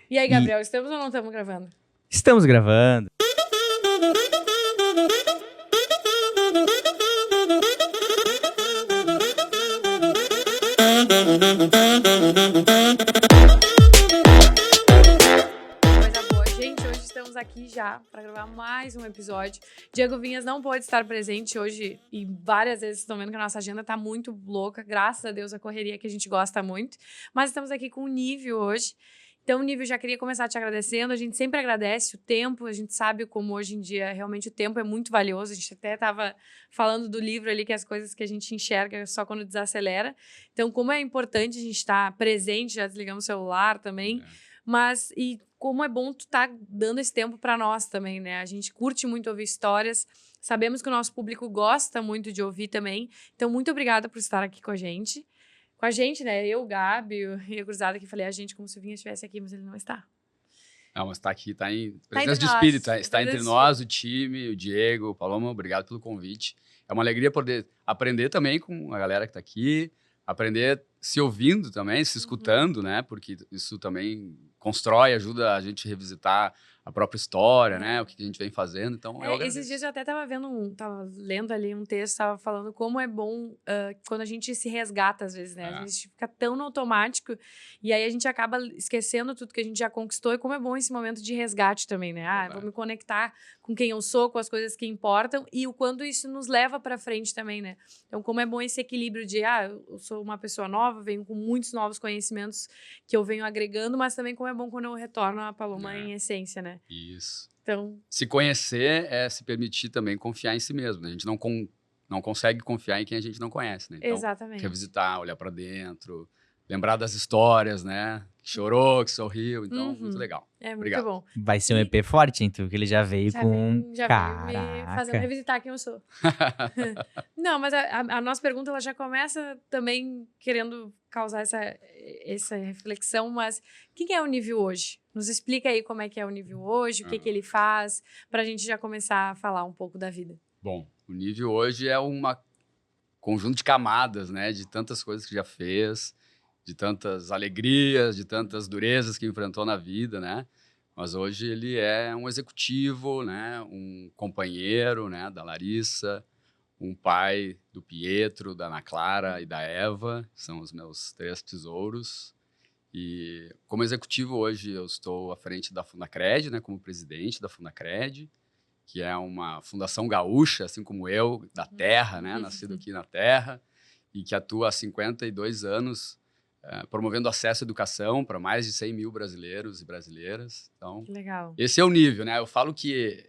E aí, E Gabriel, estamos ou não estamos gravando? estamos gravando. Coisa boa. Gente, hoje estamos aqui já para gravar mais um episódio. Diego Vinhas não pôde estar presente hoje e várias vezes estão vendo que a nossa agenda tá muito louca, graças a Deus, a correria que a gente gosta muito. Mas estamos aqui com o Nívio hoje. Então, Nívio, já queria começar te agradecendo. A gente sempre agradece o tempo, a gente sabe como hoje em dia realmente o tempo é muito valioso. A gente até estava falando do livro ali, que as coisas que a gente enxerga só quando desacelera. Então, como é importante a gente estar presente, já desligamos o celular também. Mas, e como é bom tu estar dando esse tempo para nós também, né? A gente curte muito ouvir histórias, sabemos que o nosso público gosta muito de ouvir também. Então, muito obrigada por estar aqui com a gente. Com a gente, né? Eu, o Gabi e a Cruzada, que falei a gente como se o Vinha estivesse aqui, mas ele não está. Não, mas tá aqui, tá em Tá presença entre de nós, espírito, tá está entre presença de nós, o time, o Diego, o Paloma, obrigado pelo convite. É uma alegria poder aprender também com a galera que tá aqui, aprender se ouvindo também, se escutando, né? Porque isso também constrói, ajuda a gente a revisitar a própria história, né? O que a gente vem fazendo, então eu agradeço. Esses dias eu até tava lendo ali um texto, tava falando como é bom quando a gente se resgata às vezes, né? A gente fica tão no automático e aí a gente acaba esquecendo tudo que a gente já conquistou e como é bom esse momento de resgate também, né? Eu vou me conectar com quem eu sou, com as coisas que importam e o quanto isso nos leva para frente também, né? Então, como é bom esse equilíbrio de, eu sou uma pessoa nova, venho com muitos novos conhecimentos que eu venho agregando, mas também como é bom quando eu retorno a Paloma em essência, né? Isso. Então, Se conhecer é se permitir também confiar em si mesmo. Né? A gente não consegue confiar em quem a gente não conhece, né? Então, exatamente. revisitar, olhar para dentro, lembrar das histórias, né? Que chorou, que sorriu, então, muito legal. É muito Obrigado. bom. Vai ser um EP forte, hein, tu? Que ele já veio Já com... já veio me fazendo Caraca. revisitar quem eu sou. Não, mas a nossa pergunta ela já começa também querendo causar essa reflexão, mas quem é o Nívio hoje? Nos explica aí como é que é o Nívio hoje, o que que ele faz, pra gente já começar a falar um pouco da vida. Bom, o Nívio hoje é um conjunto de camadas, né? De tantas coisas que já fez, de tantas alegrias, de tantas durezas que enfrentou na vida, né? Mas hoje ele é um executivo, né? Um companheiro, né? Da Larissa, um pai do Pietro, da Ana Clara e da Eva, são os meus 3 tesouros. E como executivo hoje eu estou à frente da Fundacred, né? Como presidente da Fundacred, que é uma fundação gaúcha, assim como eu, da terra, né? Nascido aqui na terra, e que atua há 52 anos promovendo acesso à educação para mais de 100 mil brasileiros e brasileiras. Então, Que legal. esse é o nível, né? Eu falo que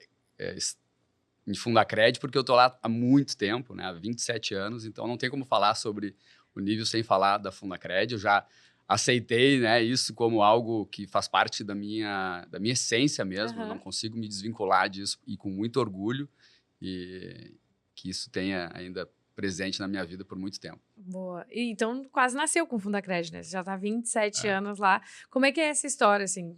em Fundacred porque eu estou lá há muito tempo, né? Há 27 anos, então não tem como falar sobre o nível sem falar da Fundacred. Eu já aceitei, né, isso como algo que faz parte da minha essência mesmo. Eu não consigo me desvincular disso e com muito orgulho e que isso tenha ainda presente na minha vida por muito tempo. Boa. E, então, quase nasceu com o Fundacred, né? Você já tá há 27 anos lá. Como é que é essa história, assim?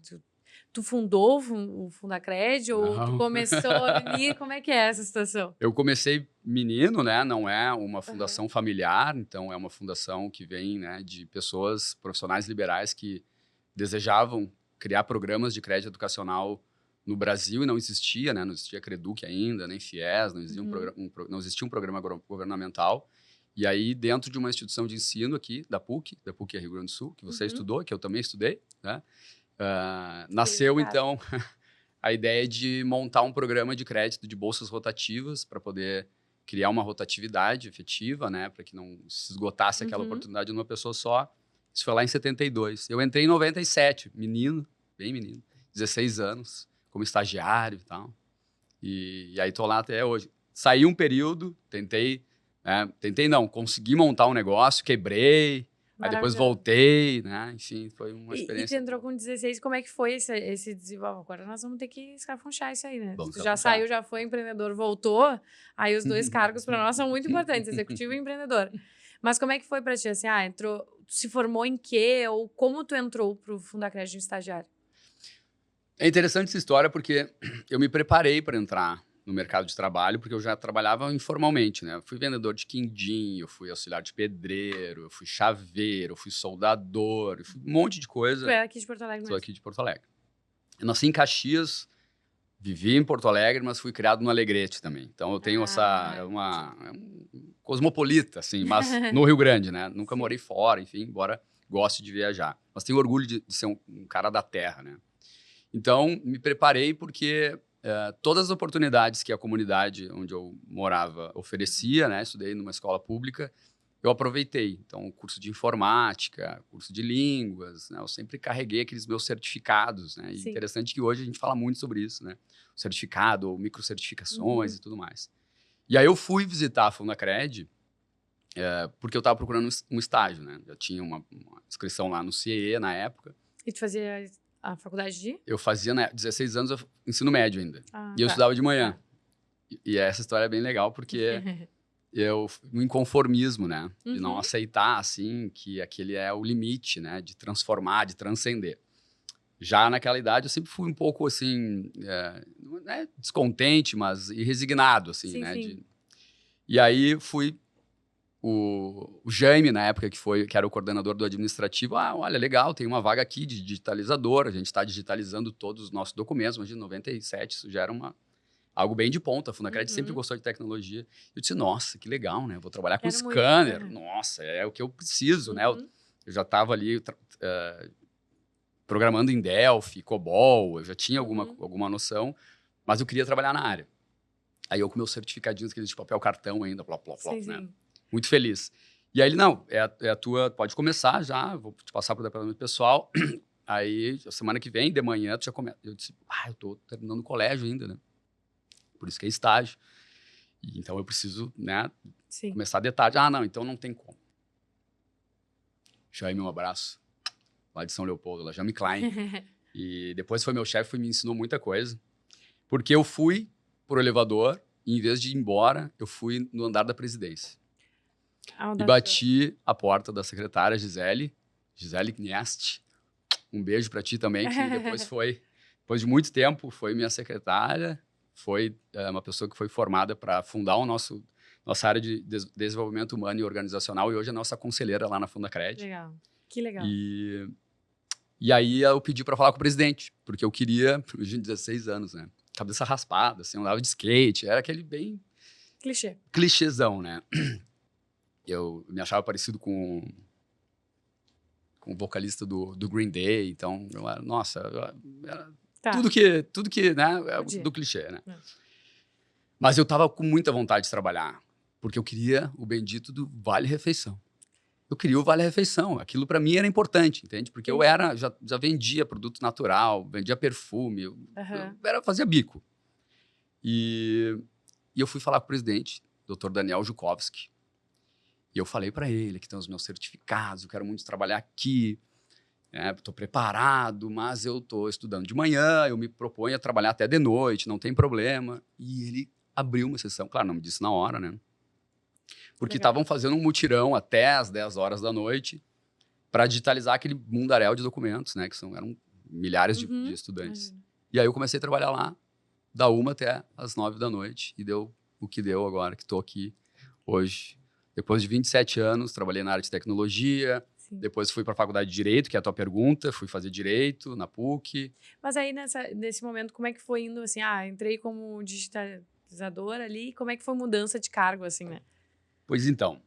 Tu fundou o Fundacred ou tu começou ali? Como é que é essa situação? Eu comecei menino, né? Não é uma fundação familiar, então é uma fundação que vem, né, de pessoas, profissionais liberais que desejavam criar programas de crédito educacional no Brasil e não existia, né? Não existia Creduc ainda, nem FIES, não existia, não existia um programa governamental. E aí, dentro de uma instituição de ensino aqui, da PUC é Rio Grande do Sul, que você estudou, que eu também estudei, né? Nasceu, então, a ideia de montar um programa de crédito de bolsas rotativas para poder criar uma rotatividade efetiva, né? Para que não se esgotasse aquela oportunidade numa pessoa só. Isso foi lá em 72. Eu entrei em 97, menino, bem menino, 16 anos, como estagiário e tal. E aí tô lá até hoje. Saí um período, consegui montar um negócio, quebrei, aí depois voltei, né? Enfim, foi uma experiência. E tu entrou com 16, como é que foi esse desenvolvimento? Agora nós vamos ter que escafunchar isso aí, né? Vamos Tu já saiu, já foi empreendedor, voltou, aí os 2 cargos para nós são muito importantes, executivo e empreendedor. Mas como é que foi para ti? Assim, entrou, tu se formou em quê? Ou como tu entrou pro Fundacred de estagiário? É interessante essa história porque eu me preparei para entrar no mercado de trabalho, porque eu já trabalhava informalmente, né? Eu fui vendedor de quindim, eu fui auxiliar de pedreiro, eu fui chaveiro, eu fui soldador, eu fui um monte de coisa. Tu é aqui de Porto Alegre Sou mesmo? aqui de Porto Alegre. Eu nasci em Caxias, vivi em Porto Alegre, mas fui criado no Alegrete também. Então eu tenho é um cosmopolita, assim, mas no Rio Grande, né? Nunca morei fora, enfim, embora goste de viajar. Mas tenho orgulho de ser um cara da terra, né? Então, me preparei porque todas as oportunidades que a comunidade onde eu morava oferecia, né? Estudei numa escola pública, eu aproveitei. Então, curso de informática, curso de línguas, né? Eu sempre carreguei aqueles meus certificados, né? E Sim. interessante que hoje a gente fala muito sobre isso, né? O certificado, ou microcertificações e tudo mais. E aí eu fui visitar a Fundacred, porque eu estava procurando um estágio, né? Eu tinha uma inscrição lá no CIE na época. E tu fazia a faculdade de? Eu fazia, né, 16 anos, ensino médio ainda. Ah, E eu tá. estudava de manhã. Tá. E essa história é bem legal, porque no inconformismo, né? De não aceitar, assim, que aquele é o limite, né? De transformar, de transcender. Já naquela idade, eu sempre fui um pouco, assim, não é descontente, mas resignado, assim, Sim, né? sim. E aí fui o Jaime, na época, que era o coordenador do administrativo, olha, legal, tem uma vaga aqui de digitalizador, a gente está digitalizando todos os nossos documentos, mas de 97 isso já era algo bem de ponta, a Fundacred sempre gostou de tecnologia. Eu disse, nossa, que legal, né? Vou trabalhar com Quero muito. scanner, nossa, é o que eu preciso, né? Eu já estava ali programando em Delphi, COBOL, eu já tinha alguma noção, mas eu queria trabalhar na área. Aí eu com meus certificadinhos, aqueles de papel cartão ainda, plop, plop, plop, né? Muito feliz. E aí ele, não, é a tua, pode começar já, vou te passar para o departamento pessoal. Aí, semana que vem, de manhã, tu já começa. Eu disse, eu tô terminando o colégio ainda, né? Por isso que é estágio. E, então eu preciso, né, começar de tarde. Não, então não tem como. Jaime, um abraço. Lá de São Leopoldo, lá, Jaime Klein. E depois foi meu chefe, me ensinou muita coisa. Porque eu fui pro elevador, e em vez de ir embora, eu fui no andar da presidência. E bati a porta da secretária Gisele Kniest. Um beijo para ti também, que depois de muito tempo, foi minha secretária, foi uma pessoa que foi formada para fundar nossa área de desenvolvimento humano e organizacional, e hoje é nossa conselheira lá na Fundacred. Legal, que legal. E aí eu pedi para falar com o presidente, porque eu queria, eu tinha 16 anos, né? Cabeça raspada, assim, eu andava de skate, era aquele bem... Clichêzão, né? Eu me achava parecido com o vocalista do Green Day, então, era tudo que, né, do clichê, né? Mas eu tava com muita vontade de trabalhar, porque eu queria o bendito do Vale-Refeição. Eu queria o Vale-Refeição, aquilo para mim era importante, entende? Porque eu já vendia produto natural, vendia perfume, eu fazia bico. E eu fui falar com o presidente, Dr. Daniel Jukovski, e eu falei para ele que tem os meus certificados, eu quero muito trabalhar aqui, estou preparado, mas eu estou estudando de manhã, eu me proponho a trabalhar até de noite, não tem problema. E ele abriu uma sessão, claro, não me disse na hora, né? Porque estavam fazendo um mutirão até as 10 horas da noite para digitalizar aquele mundaréu de documentos, né? Que eram milhares de estudantes. E aí eu comecei a trabalhar lá, da 1 até as 9 da noite, e deu o que deu agora, que estou aqui hoje. Depois de 27 anos, trabalhei na área de tecnologia, depois fui para a faculdade de Direito, que é a tua pergunta, fui fazer Direito na PUC. Mas aí, nesse momento, como é que foi indo, assim, entrei como digitalizadora ali, como é que foi mudança de cargo, assim, né? Pois então,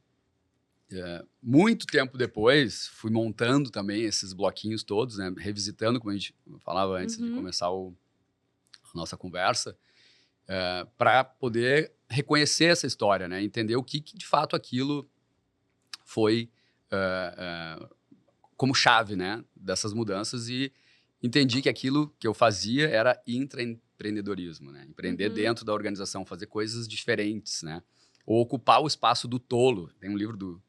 muito tempo depois, fui montando também esses bloquinhos todos, né, revisitando, como a gente falava antes de começar a nossa conversa, para poder reconhecer essa história, né? Entender o que de fato aquilo foi como chave, né? Dessas mudanças, e entendi que aquilo que eu fazia era intraempreendedorismo, né? Empreender dentro da organização, fazer coisas diferentes, né? Ou ocupar o espaço do tolo. Tem um livro do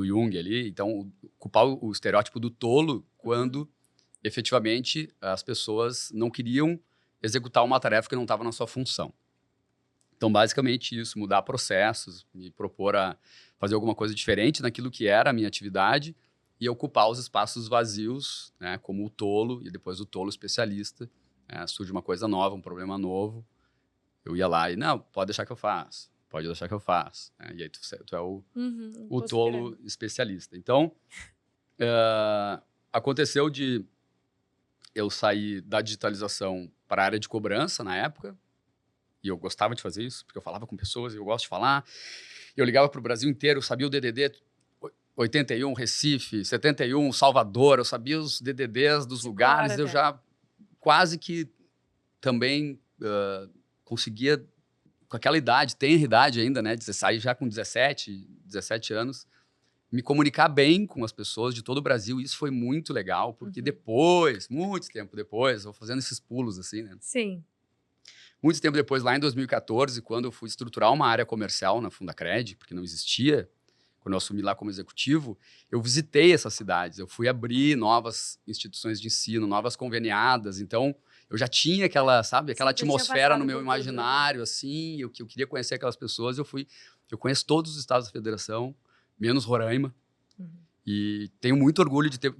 Jung ali, então ocupar o estereótipo do tolo quando efetivamente as pessoas não queriam executar uma tarefa que não estava na sua função. Então, basicamente isso, mudar processos, me propor a fazer alguma coisa diferente naquilo que era a minha atividade e ocupar os espaços vazios, né, como o tolo, e depois o tolo especialista. Surge uma coisa nova, um problema novo, Eu ia lá e, não, pode deixar que eu faço. Pode deixar que eu faço. Né? E aí tu é o tolo especialista. Então, aconteceu de eu sair da digitalização para a área de cobrança na época, e eu gostava de fazer isso, porque eu falava com pessoas, e eu gosto de falar. Eu ligava para o Brasil inteiro, eu sabia o DDD 81, Recife, 71, Salvador, eu sabia os DDDs dos lugares, eu já quase que também conseguia, com aquela idade, tenra idade ainda, né, sair já com 17 anos, me comunicar bem com as pessoas de todo o Brasil. Isso foi muito legal, porque depois, muito tempo depois, eu vou fazendo esses pulos assim, né? Sim. Muito tempo depois, lá em 2014, quando eu fui estruturar uma área comercial na Fundacred, porque não existia, quando eu assumi lá como executivo, eu visitei essas cidades, eu fui abrir novas instituições de ensino, novas conveniadas, então eu já tinha aquela, sabe, aquela atmosfera no meu imaginário, assim, eu queria conhecer aquelas pessoas, eu conheço todos os estados da federação, menos Roraima, e tenho muito orgulho de ter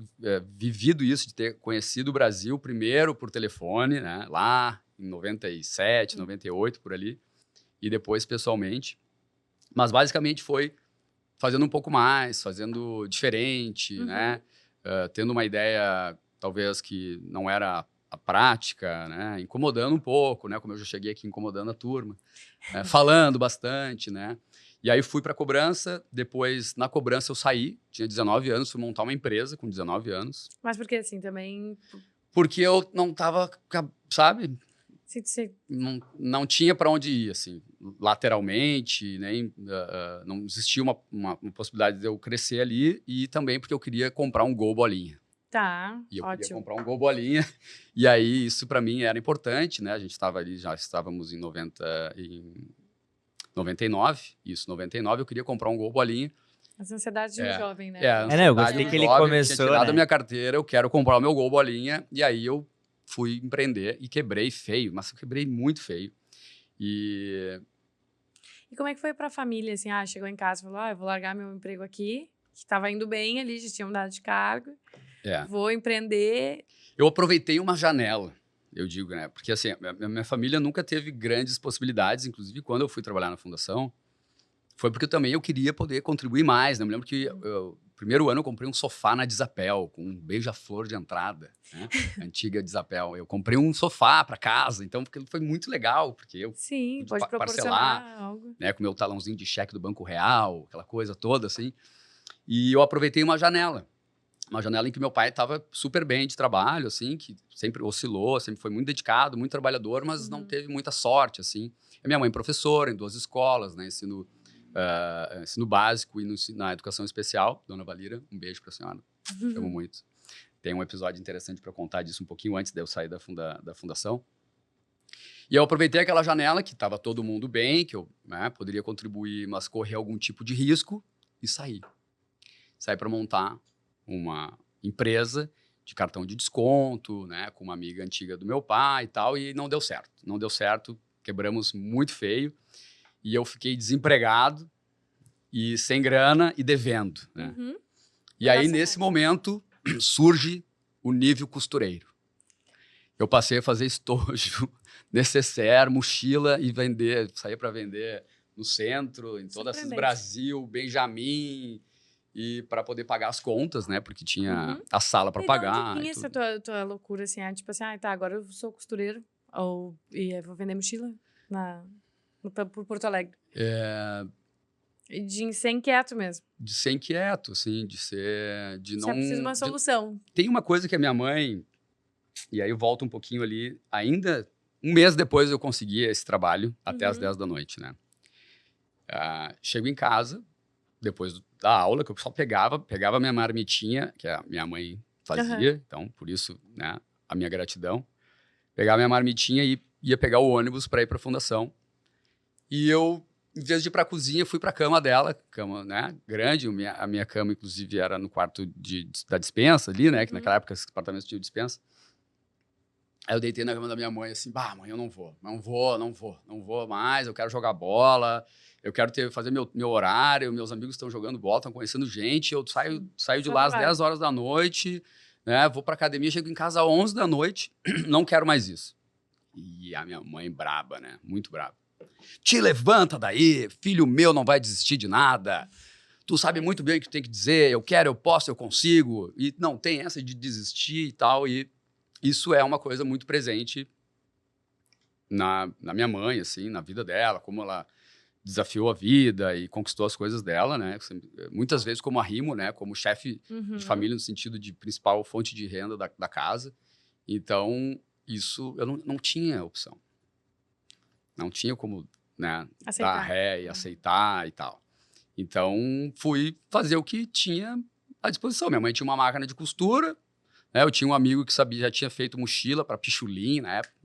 vivido isso, de ter conhecido o Brasil primeiro por telefone, né, lá em 97, 98, por ali, e depois pessoalmente. Mas basicamente foi fazendo um pouco mais, fazendo diferente, né, tendo uma ideia talvez que não era a prática, né, incomodando um pouco, né, como eu já cheguei aqui incomodando a turma, falando bastante, né. E aí fui para a cobrança, depois na cobrança eu saí, tinha 19 anos, fui montar uma empresa com 19 anos. Mas porque assim, também... Porque eu não tava, sabe? Sim. Não tinha para onde ir, assim, lateralmente, nem, não existia uma possibilidade de eu crescer ali, e também porque eu queria comprar um Gol Bolinha. Tá, E eu ótimo. queria comprar um Gol Bolinha, e aí isso para mim era importante, né? A gente estava ali, já estávamos em 99, isso, 99, eu queria comprar um Gol Bolinha. As ansiedades de um jovem, né? Eu gostei que ele começou, tinha tirado a minha carteira, eu quero comprar o meu Gol Bolinha, e aí eu fui empreender e quebrei feio, mas eu quebrei muito feio. E como é que foi pra família, assim, chegou em casa e falou, eu vou largar meu emprego aqui, que tava indo bem ali, já tinha mudado de cargo, vou empreender. Eu aproveitei uma janela, eu digo, né, porque assim, minha família nunca teve grandes possibilidades, inclusive quando eu fui trabalhar na fundação, foi porque também eu queria poder contribuir mais, né? Eu me lembro que primeiro ano eu comprei um sofá na Disapel, com um beija-flor de entrada, né? Antiga Disapel. Eu comprei um sofá para casa, então foi muito legal, porque eu pode proporcionar algo. Né? Com o meu talãozinho de cheque do Banco Real, aquela coisa toda, assim. E eu aproveitei uma janela em que meu pai estava super bem de trabalho, assim, que sempre oscilou, sempre foi muito dedicado, muito trabalhador, mas não teve muita sorte, assim. A minha mãe professora em 2 escolas, né? Ensino básico e na educação especial. Dona Valira, um beijo para a senhora. Amo muito. Tem um episódio interessante para contar disso um pouquinho antes de eu sair da fundação. E eu aproveitei aquela janela que estava todo mundo bem, que eu poderia contribuir, mas correr algum tipo de risco, e saí. Saí para montar uma empresa de cartão de desconto, né, com uma amiga antiga do meu pai e tal, e não deu certo. Não deu certo, quebramos muito feio. E eu fiquei desempregado e sem grana e devendo, né? E aí, nesse momento, surge o nível costureiro. Eu passei a fazer estojo, necessaire, mochila e saía para vender no centro, em todas as Brasil, Benjamin, e para poder pagar as contas, né? Porque tinha a sala para pagar. E onde vinha essa tua loucura, assim? Tipo assim, agora eu sou costureiro e eu vou vender mochila por Porto Alegre. De ser inquieto mesmo. De ser inquieto, assim, de não... Você precisa de uma solução. Tem uma coisa que a minha mãe... E aí eu volto um pouquinho ali. Ainda, um mês depois eu consegui esse trabalho, até às 10 da noite, né? Chego em casa, depois da aula, que eu só pegava a minha marmitinha, que a minha mãe fazia, então, por isso, né, a minha gratidão. Pegava a minha marmitinha e ia pegar o ônibus para ir para a fundação. E eu, em vez de ir para a cozinha, fui para a cama dela, cama, né, grande. A minha cama, inclusive, era no quarto da despensa ali, né, que naquela época os apartamentos tinham dispensa. Aí eu deitei na cama da minha mãe, assim, mãe, eu não vou mais, eu quero jogar bola, eu quero fazer meu horário, meus amigos estão jogando bola, estão conhecendo gente, eu saio de lá às 10 horas da noite, né, vou pra academia, chego em casa às 11 da noite, não quero mais isso. E a minha mãe braba, né? Muito braba. Te levanta daí, filho meu não vai desistir de nada. Tu sabe muito bem o que tem que dizer, eu quero, eu posso, eu consigo. E não tem essa de desistir e tal. E isso é uma coisa muito presente na minha mãe, assim, na vida dela, como ela desafiou a vida e conquistou as coisas dela, né? Muitas vezes como arrimo, né? Como chefe de família no sentido de principal fonte de renda da casa. Então, isso eu não tinha opção. Não tinha como, né, dar ré e aceitar e tal. Então, fui fazer o que tinha à disposição. Minha mãe tinha uma máquina de costura, né? Eu tinha um amigo que sabia, já tinha feito mochila para Pichulim na época,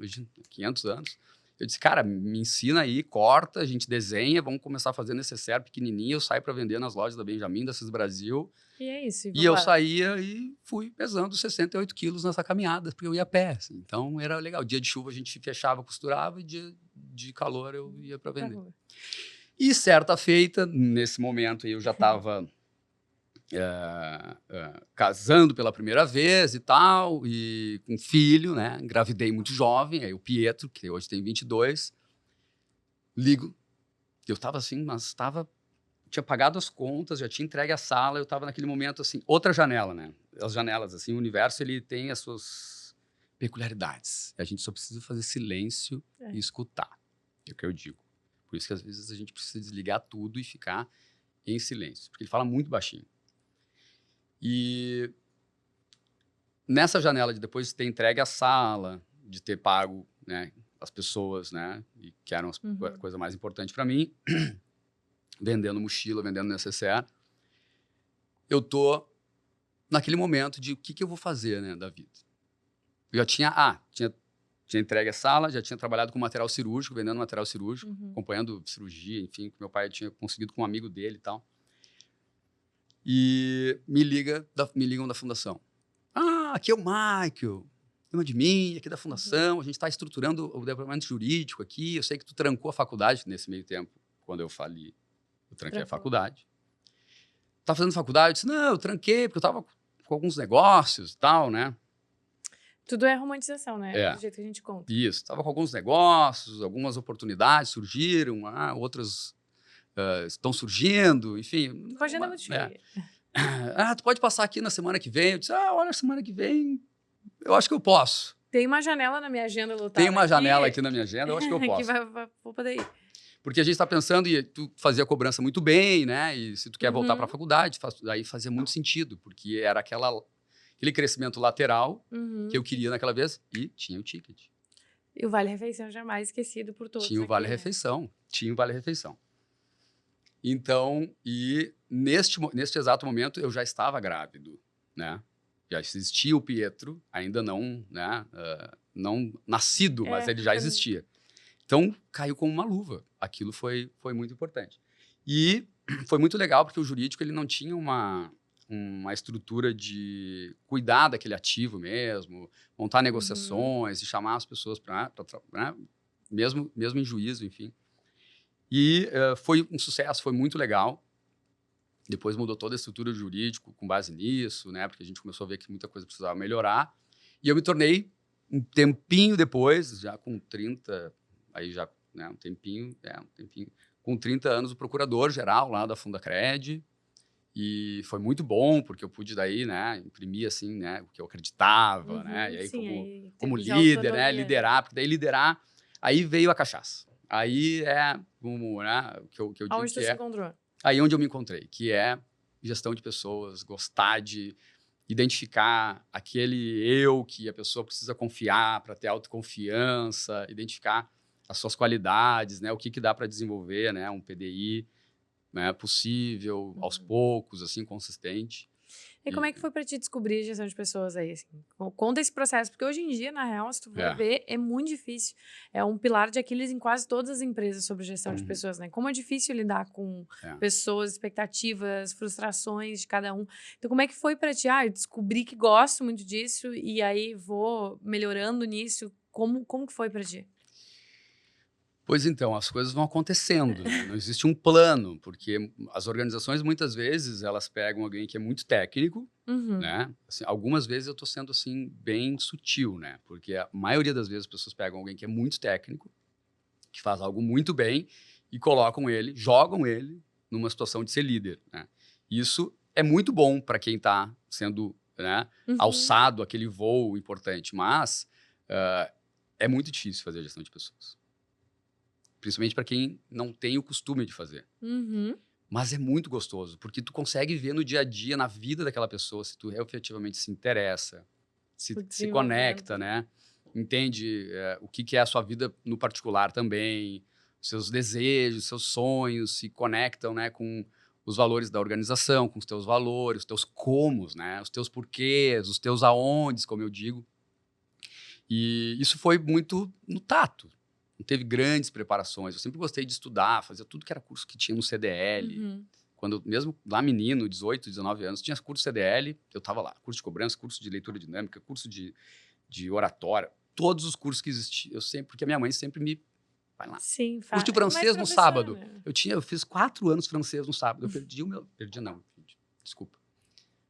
500 anos. Eu disse, cara, me ensina aí, corta, a gente desenha, vamos começar a fazer necessaire pequenininho, eu saio para vender nas lojas da Benjamin, da Cis Brasil. E é isso. E eu saía e fui pesando 68 quilos nessa caminhada, porque eu ia a pé. Assim. Então, era legal. Dia de chuva a gente fechava, costurava, e dia de calor eu ia para vender. E certa feita, nesse momento, eu já estava casando pela primeira vez e tal, e com filho, né? Engravidei muito jovem, aí o Pietro, que hoje tem 22, ligo. Eu estava assim, mas tinha pagado as contas, já tinha entregue a sala, eu estava naquele momento assim, outra janela, né? As janelas, assim, o universo, ele tem as suas peculiaridades. A gente só precisa fazer silêncio e escutar, é o que eu digo. Por isso que às vezes a gente precisa desligar tudo e ficar em silêncio, porque ele fala muito baixinho. E nessa janela de depois de ter entregue a sala, de ter pago, né, as pessoas, né, e que eram a coisa mais importante para mim, vendendo mochila, vendendo necessaire, eu tô naquele momento de o que eu vou fazer, né, da vida. Eu já tinha entregue a sala, já tinha trabalhado com material cirúrgico, vendendo material cirúrgico, acompanhando cirurgia, enfim, que meu pai tinha conseguido com um amigo dele e tal. E me ligam da fundação. Aqui é o Michael, lembra de mim, aqui da fundação, a gente está estruturando o departamento jurídico aqui, eu sei que tu trancou a faculdade nesse meio tempo, quando eu falei, eu tranquei a faculdade. Tá fazendo faculdade? Eu disse, não, eu tranquei porque eu estava com alguns negócios e tal, né? Tudo é romantização, né? Do jeito que a gente conta. Isso, estava com alguns negócios, algumas oportunidades surgiram, outras estão surgindo, enfim. Com a agenda muito cheia. Tu pode passar aqui na semana que vem? Eu disse, olha, semana que vem, eu acho que eu posso. Tem uma janela na minha agenda lotada. Tem uma janela aqui na minha agenda, eu acho que eu posso. Vou poder ir. Porque a gente está pensando, e tu fazia a cobrança muito bem, né? E se tu quer voltar para a faculdade, aí fazia muito sentido, porque era aquele crescimento lateral que eu queria naquela vez e tinha o ticket. E o Vale-Refeição jamais esquecido por todos. Tinha o Vale-Refeição, tinha o Vale-Refeição. Então, e neste exato momento, eu já estava grávido, né? Já existia o Pietro, ainda não, né? Não nascido, mas ele já existia. Então, caiu como uma luva. Aquilo foi muito importante. E foi muito legal, porque o jurídico ele não tinha uma estrutura de cuidar daquele ativo mesmo, montar negociações e chamar as pessoas para né? mesmo em juízo, enfim. E foi um sucesso, foi muito legal. Depois mudou toda a estrutura jurídica com base nisso, né? Porque a gente começou a ver que muita coisa precisava melhorar. E eu me tornei, um tempinho depois, já com 30, aí já, né, um tempinho, com 30 anos, o procurador-geral lá da Fundacred. E foi muito bom, porque eu pude daí, né, imprimir, assim, né, o que eu acreditava, né? E aí, como líder, né, liderar, porque daí liderar, aí veio a cachaça. Aí é como, né, o que eu digo Aonde tu se encontrou? Aí onde eu me encontrei, que é gestão de pessoas, gostar de identificar aquele eu que a pessoa precisa confiar para ter autoconfiança, identificar as suas qualidades, né, o que dá para desenvolver, né, um PDI, né, possível, aos poucos, assim, consistente. E como é que foi para ti descobrir gestão de pessoas aí? Assim? Conta esse processo, porque hoje em dia, na real, se tu for ver, é muito difícil. É um pilar de Aquiles em quase todas as empresas sobre gestão de pessoas, né? Como é difícil lidar com pessoas, expectativas, frustrações de cada um. Então, como é que foi para ti? Eu descobri que gosto muito disso e aí vou melhorando nisso. Como que foi para ti? Pois então, as coisas vão acontecendo, né? Não existe um plano, porque as organizações, muitas vezes, elas pegam alguém que é muito técnico, né? Assim, algumas vezes eu estou sendo, assim, bem sutil, né? Porque a maioria das vezes as pessoas pegam alguém que é muito técnico, que faz algo muito bem, e colocam ele, jogam ele numa situação de ser líder, né? Isso é muito bom para quem está sendo, né, alçado aquele voo importante, mas é muito difícil fazer a gestão de pessoas. Principalmente para quem não tem o costume de fazer. Mas é muito gostoso, porque tu consegue ver no dia a dia, na vida daquela pessoa, se tu efetivamente se interessa, se conecta, né? Entende o que é a sua vida no particular também, seus desejos, seus sonhos, se conectam, né, com os valores da organização, com os teus valores, os teus comos, né? Os teus porquês, os teus aondes, como eu digo. E isso foi muito no tato. Não teve grandes preparações. Eu sempre gostei de estudar, fazia tudo que era curso que tinha no CDL. Quando, mesmo lá menino, 18, 19 anos, tinha curso CDL, eu estava lá. Curso de cobrança, curso de leitura dinâmica, curso de oratória. Todos os cursos que existiam. Eu sempre, porque a minha mãe sempre me... Vai lá. Sim, curso de francês no sábado. Né? Eu fiz 4 anos francês no sábado. Eu perdi o meu... Perdi não, desculpa.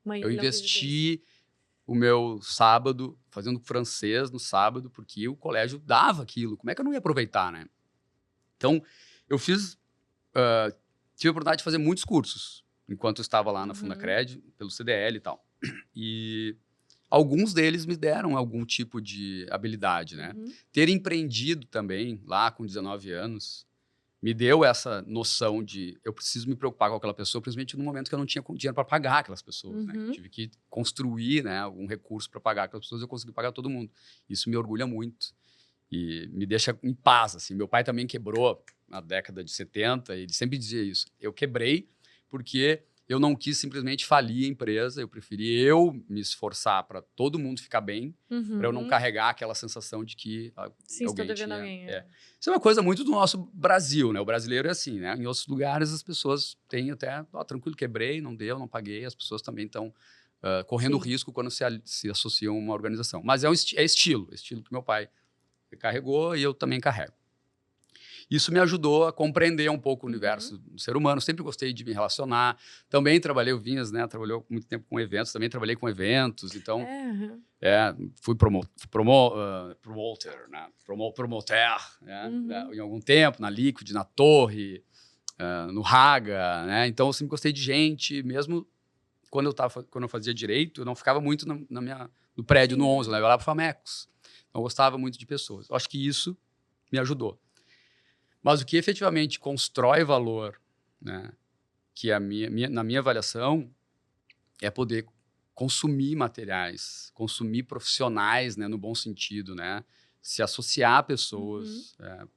Eu investi o meu sábado fazendo francês no sábado, porque o colégio dava aquilo. Como é que eu não ia aproveitar, né? Então, eu tive a oportunidade de fazer muitos cursos enquanto eu estava lá na Fundacred, pelo CDL e tal. E alguns deles me deram algum tipo de habilidade, né? Ter empreendido também, lá com 19 anos, me deu essa noção de eu preciso me preocupar com aquela pessoa, principalmente no momento que eu não tinha dinheiro para pagar aquelas pessoas, né? Eu tive que construir, né, algum recurso para pagar aquelas pessoas, eu consegui pagar todo mundo. Isso me orgulha muito e me deixa em paz, assim. Meu pai também quebrou na década de 70, e ele sempre dizia isso. Eu quebrei porque eu não quis simplesmente falir a empresa, eu preferi me esforçar para todo mundo ficar bem, para eu não carregar aquela sensação de que alguém tinha... alguém. Isso é uma coisa muito do nosso Brasil, né? O brasileiro é assim, né? Em outros lugares as pessoas têm até, tranquilo, quebrei, não deu, não paguei, as pessoas também estão correndo risco quando se associam a uma organização. Mas é estilo que meu pai carregou e eu também carrego. Isso me ajudou a compreender um pouco o universo do ser humano. Sempre gostei de me relacionar. Também trabalhei, o Vinhas, né? Trabalhou muito tempo com eventos. Também trabalhei com eventos. Então, fui promoter, né? Promoter, né? Em algum tempo, na Liquid, na Torre, no Raga, né? Então, eu sempre gostei de gente. Mesmo quando eu fazia direito, eu não ficava muito no prédio, no 11. Eu levava para Famecos. Então, eu gostava muito de pessoas. Eu acho que isso me ajudou. Mas o que efetivamente constrói valor, né, que na minha avaliação, é poder consumir materiais, consumir profissionais, né, no bom sentido, né, se associar a pessoas,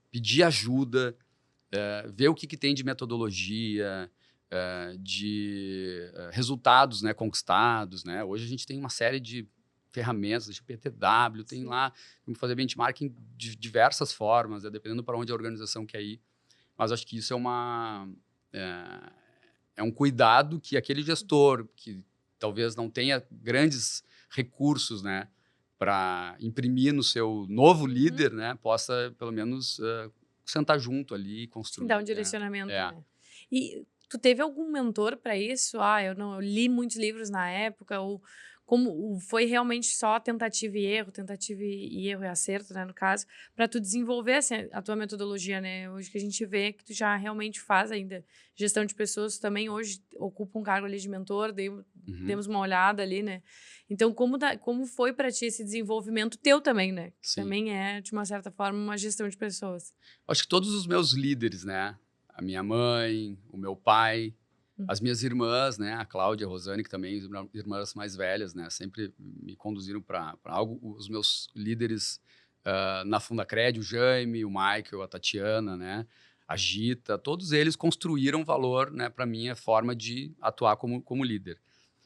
pedir ajuda, ver o que tem de metodologia, de resultados, né, conquistados. Né? Hoje a gente tem uma série de ferramentas, de PTW, tem lá, como fazer benchmarking de diversas formas, dependendo para onde a organização quer ir. Mas acho que isso é um cuidado que aquele gestor, que talvez não tenha grandes recursos, né, para imprimir no seu novo líder, né, possa, pelo menos, sentar junto ali e construir. Dar um direcionamento, né? E tu teve algum mentor para isso? Eu li muitos livros na época, ou como foi realmente só tentativa e erro e acerto, né, no caso, para tu desenvolver assim, a tua metodologia, né? Hoje que a gente vê que tu já realmente faz ainda gestão de pessoas, também hoje ocupa um cargo ali de mentor, demos uma olhada ali, né? Então, como foi para ti esse desenvolvimento teu também, né? Que também é, de uma certa forma, uma gestão de pessoas. Acho que todos os meus líderes, né? A minha mãe, o meu pai, as minhas irmãs, né? A Cláudia, a Rosane, que também são irmãs mais velhas, né? Sempre me conduziram para algo. Os meus líderes na Fundacred, o Jaime, o Michael, a Tatiana, né? A Gita, todos eles construíram valor, né? Para minha forma de atuar como líder.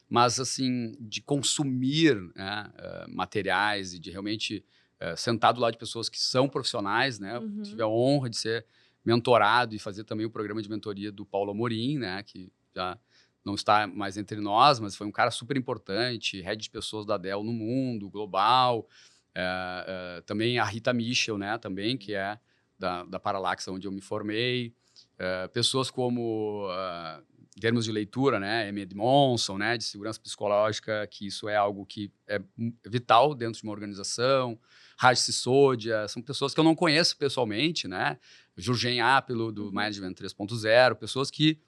Mas, assim, de consumir, né, materiais e de realmente sentar do lado de pessoas que são profissionais, né? Eu tive a honra de ser mentorado e fazer também o programa de mentoria do Paulo Amorim, né? Que já não está mais entre nós, mas foi um cara super importante, head de pessoas da Dell no mundo, global. Também a Rita Michel, né? Também, que é da Paralax, onde eu me formei. Pessoas como termos de leitura, né? M. Edmondson, né? De segurança psicológica, que isso é algo que é vital dentro de uma organização. Raj Sisodia, são pessoas que eu não conheço pessoalmente, né? Jurgen Apelo, do Management 3.0, pessoas que,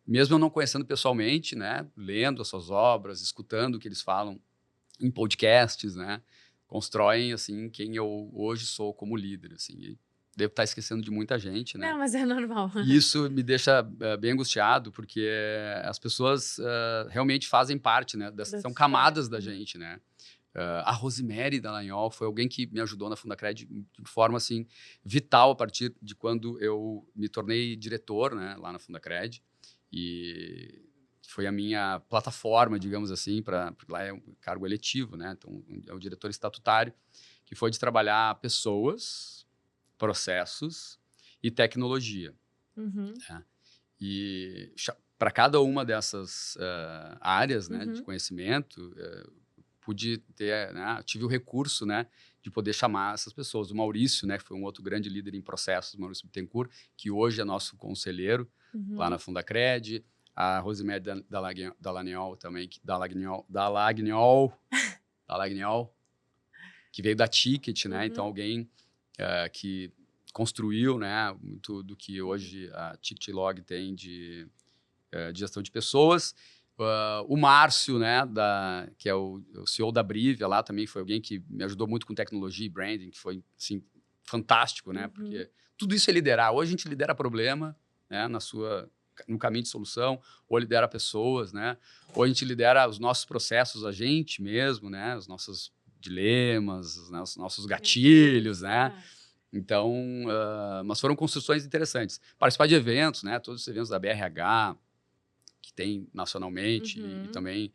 mesmo eu não conhecendo pessoalmente, né? Lendo as suas obras, escutando o que eles falam em podcasts, né? Constroem, assim, quem eu hoje sou como líder, assim. E devo estar esquecendo de muita gente, né? Não, mas é normal. E isso me deixa bem angustiado, porque as pessoas realmente fazem parte, né? São camadas da gente, né? A Rosemary Dallagnol foi alguém que me ajudou na Fundacred de forma, assim, vital a partir de quando eu me tornei diretor, né? Lá na Fundacred. E foi a minha plataforma, digamos assim, porque lá é um cargo eletivo, né? Então, é o diretor estatutário, que foi de trabalhar pessoas, processos e tecnologia. Né? E para cada uma dessas áreas, né, de conhecimento, pude ter, né, tive o recurso, né, de poder chamar essas pessoas. O Maurício, né, que foi um outro grande líder em processos, o Maurício Bittencourt, que hoje é nosso conselheiro lá na Fundacred. A Rosemary Dallagnol também, Dallagnol, que veio da Ticket, né? Então, alguém que construiu, né, muito do que hoje a Ticket Log tem de gestão de pessoas. O Márcio, né, que é o CEO da Brivia, lá também foi alguém que me ajudou muito com tecnologia e branding, que foi, assim, fantástico, né? Porque tudo isso é liderar. Hoje a gente lidera problema, né, no caminho de solução, ou lidera pessoas, né? Ou a gente lidera os nossos processos, a gente mesmo, né? Os nossos dilemas, né? Os nossos gatilhos, né? Então, mas foram construções interessantes. Participar de eventos, né? Todos os eventos da BRH, que tem nacionalmente, e também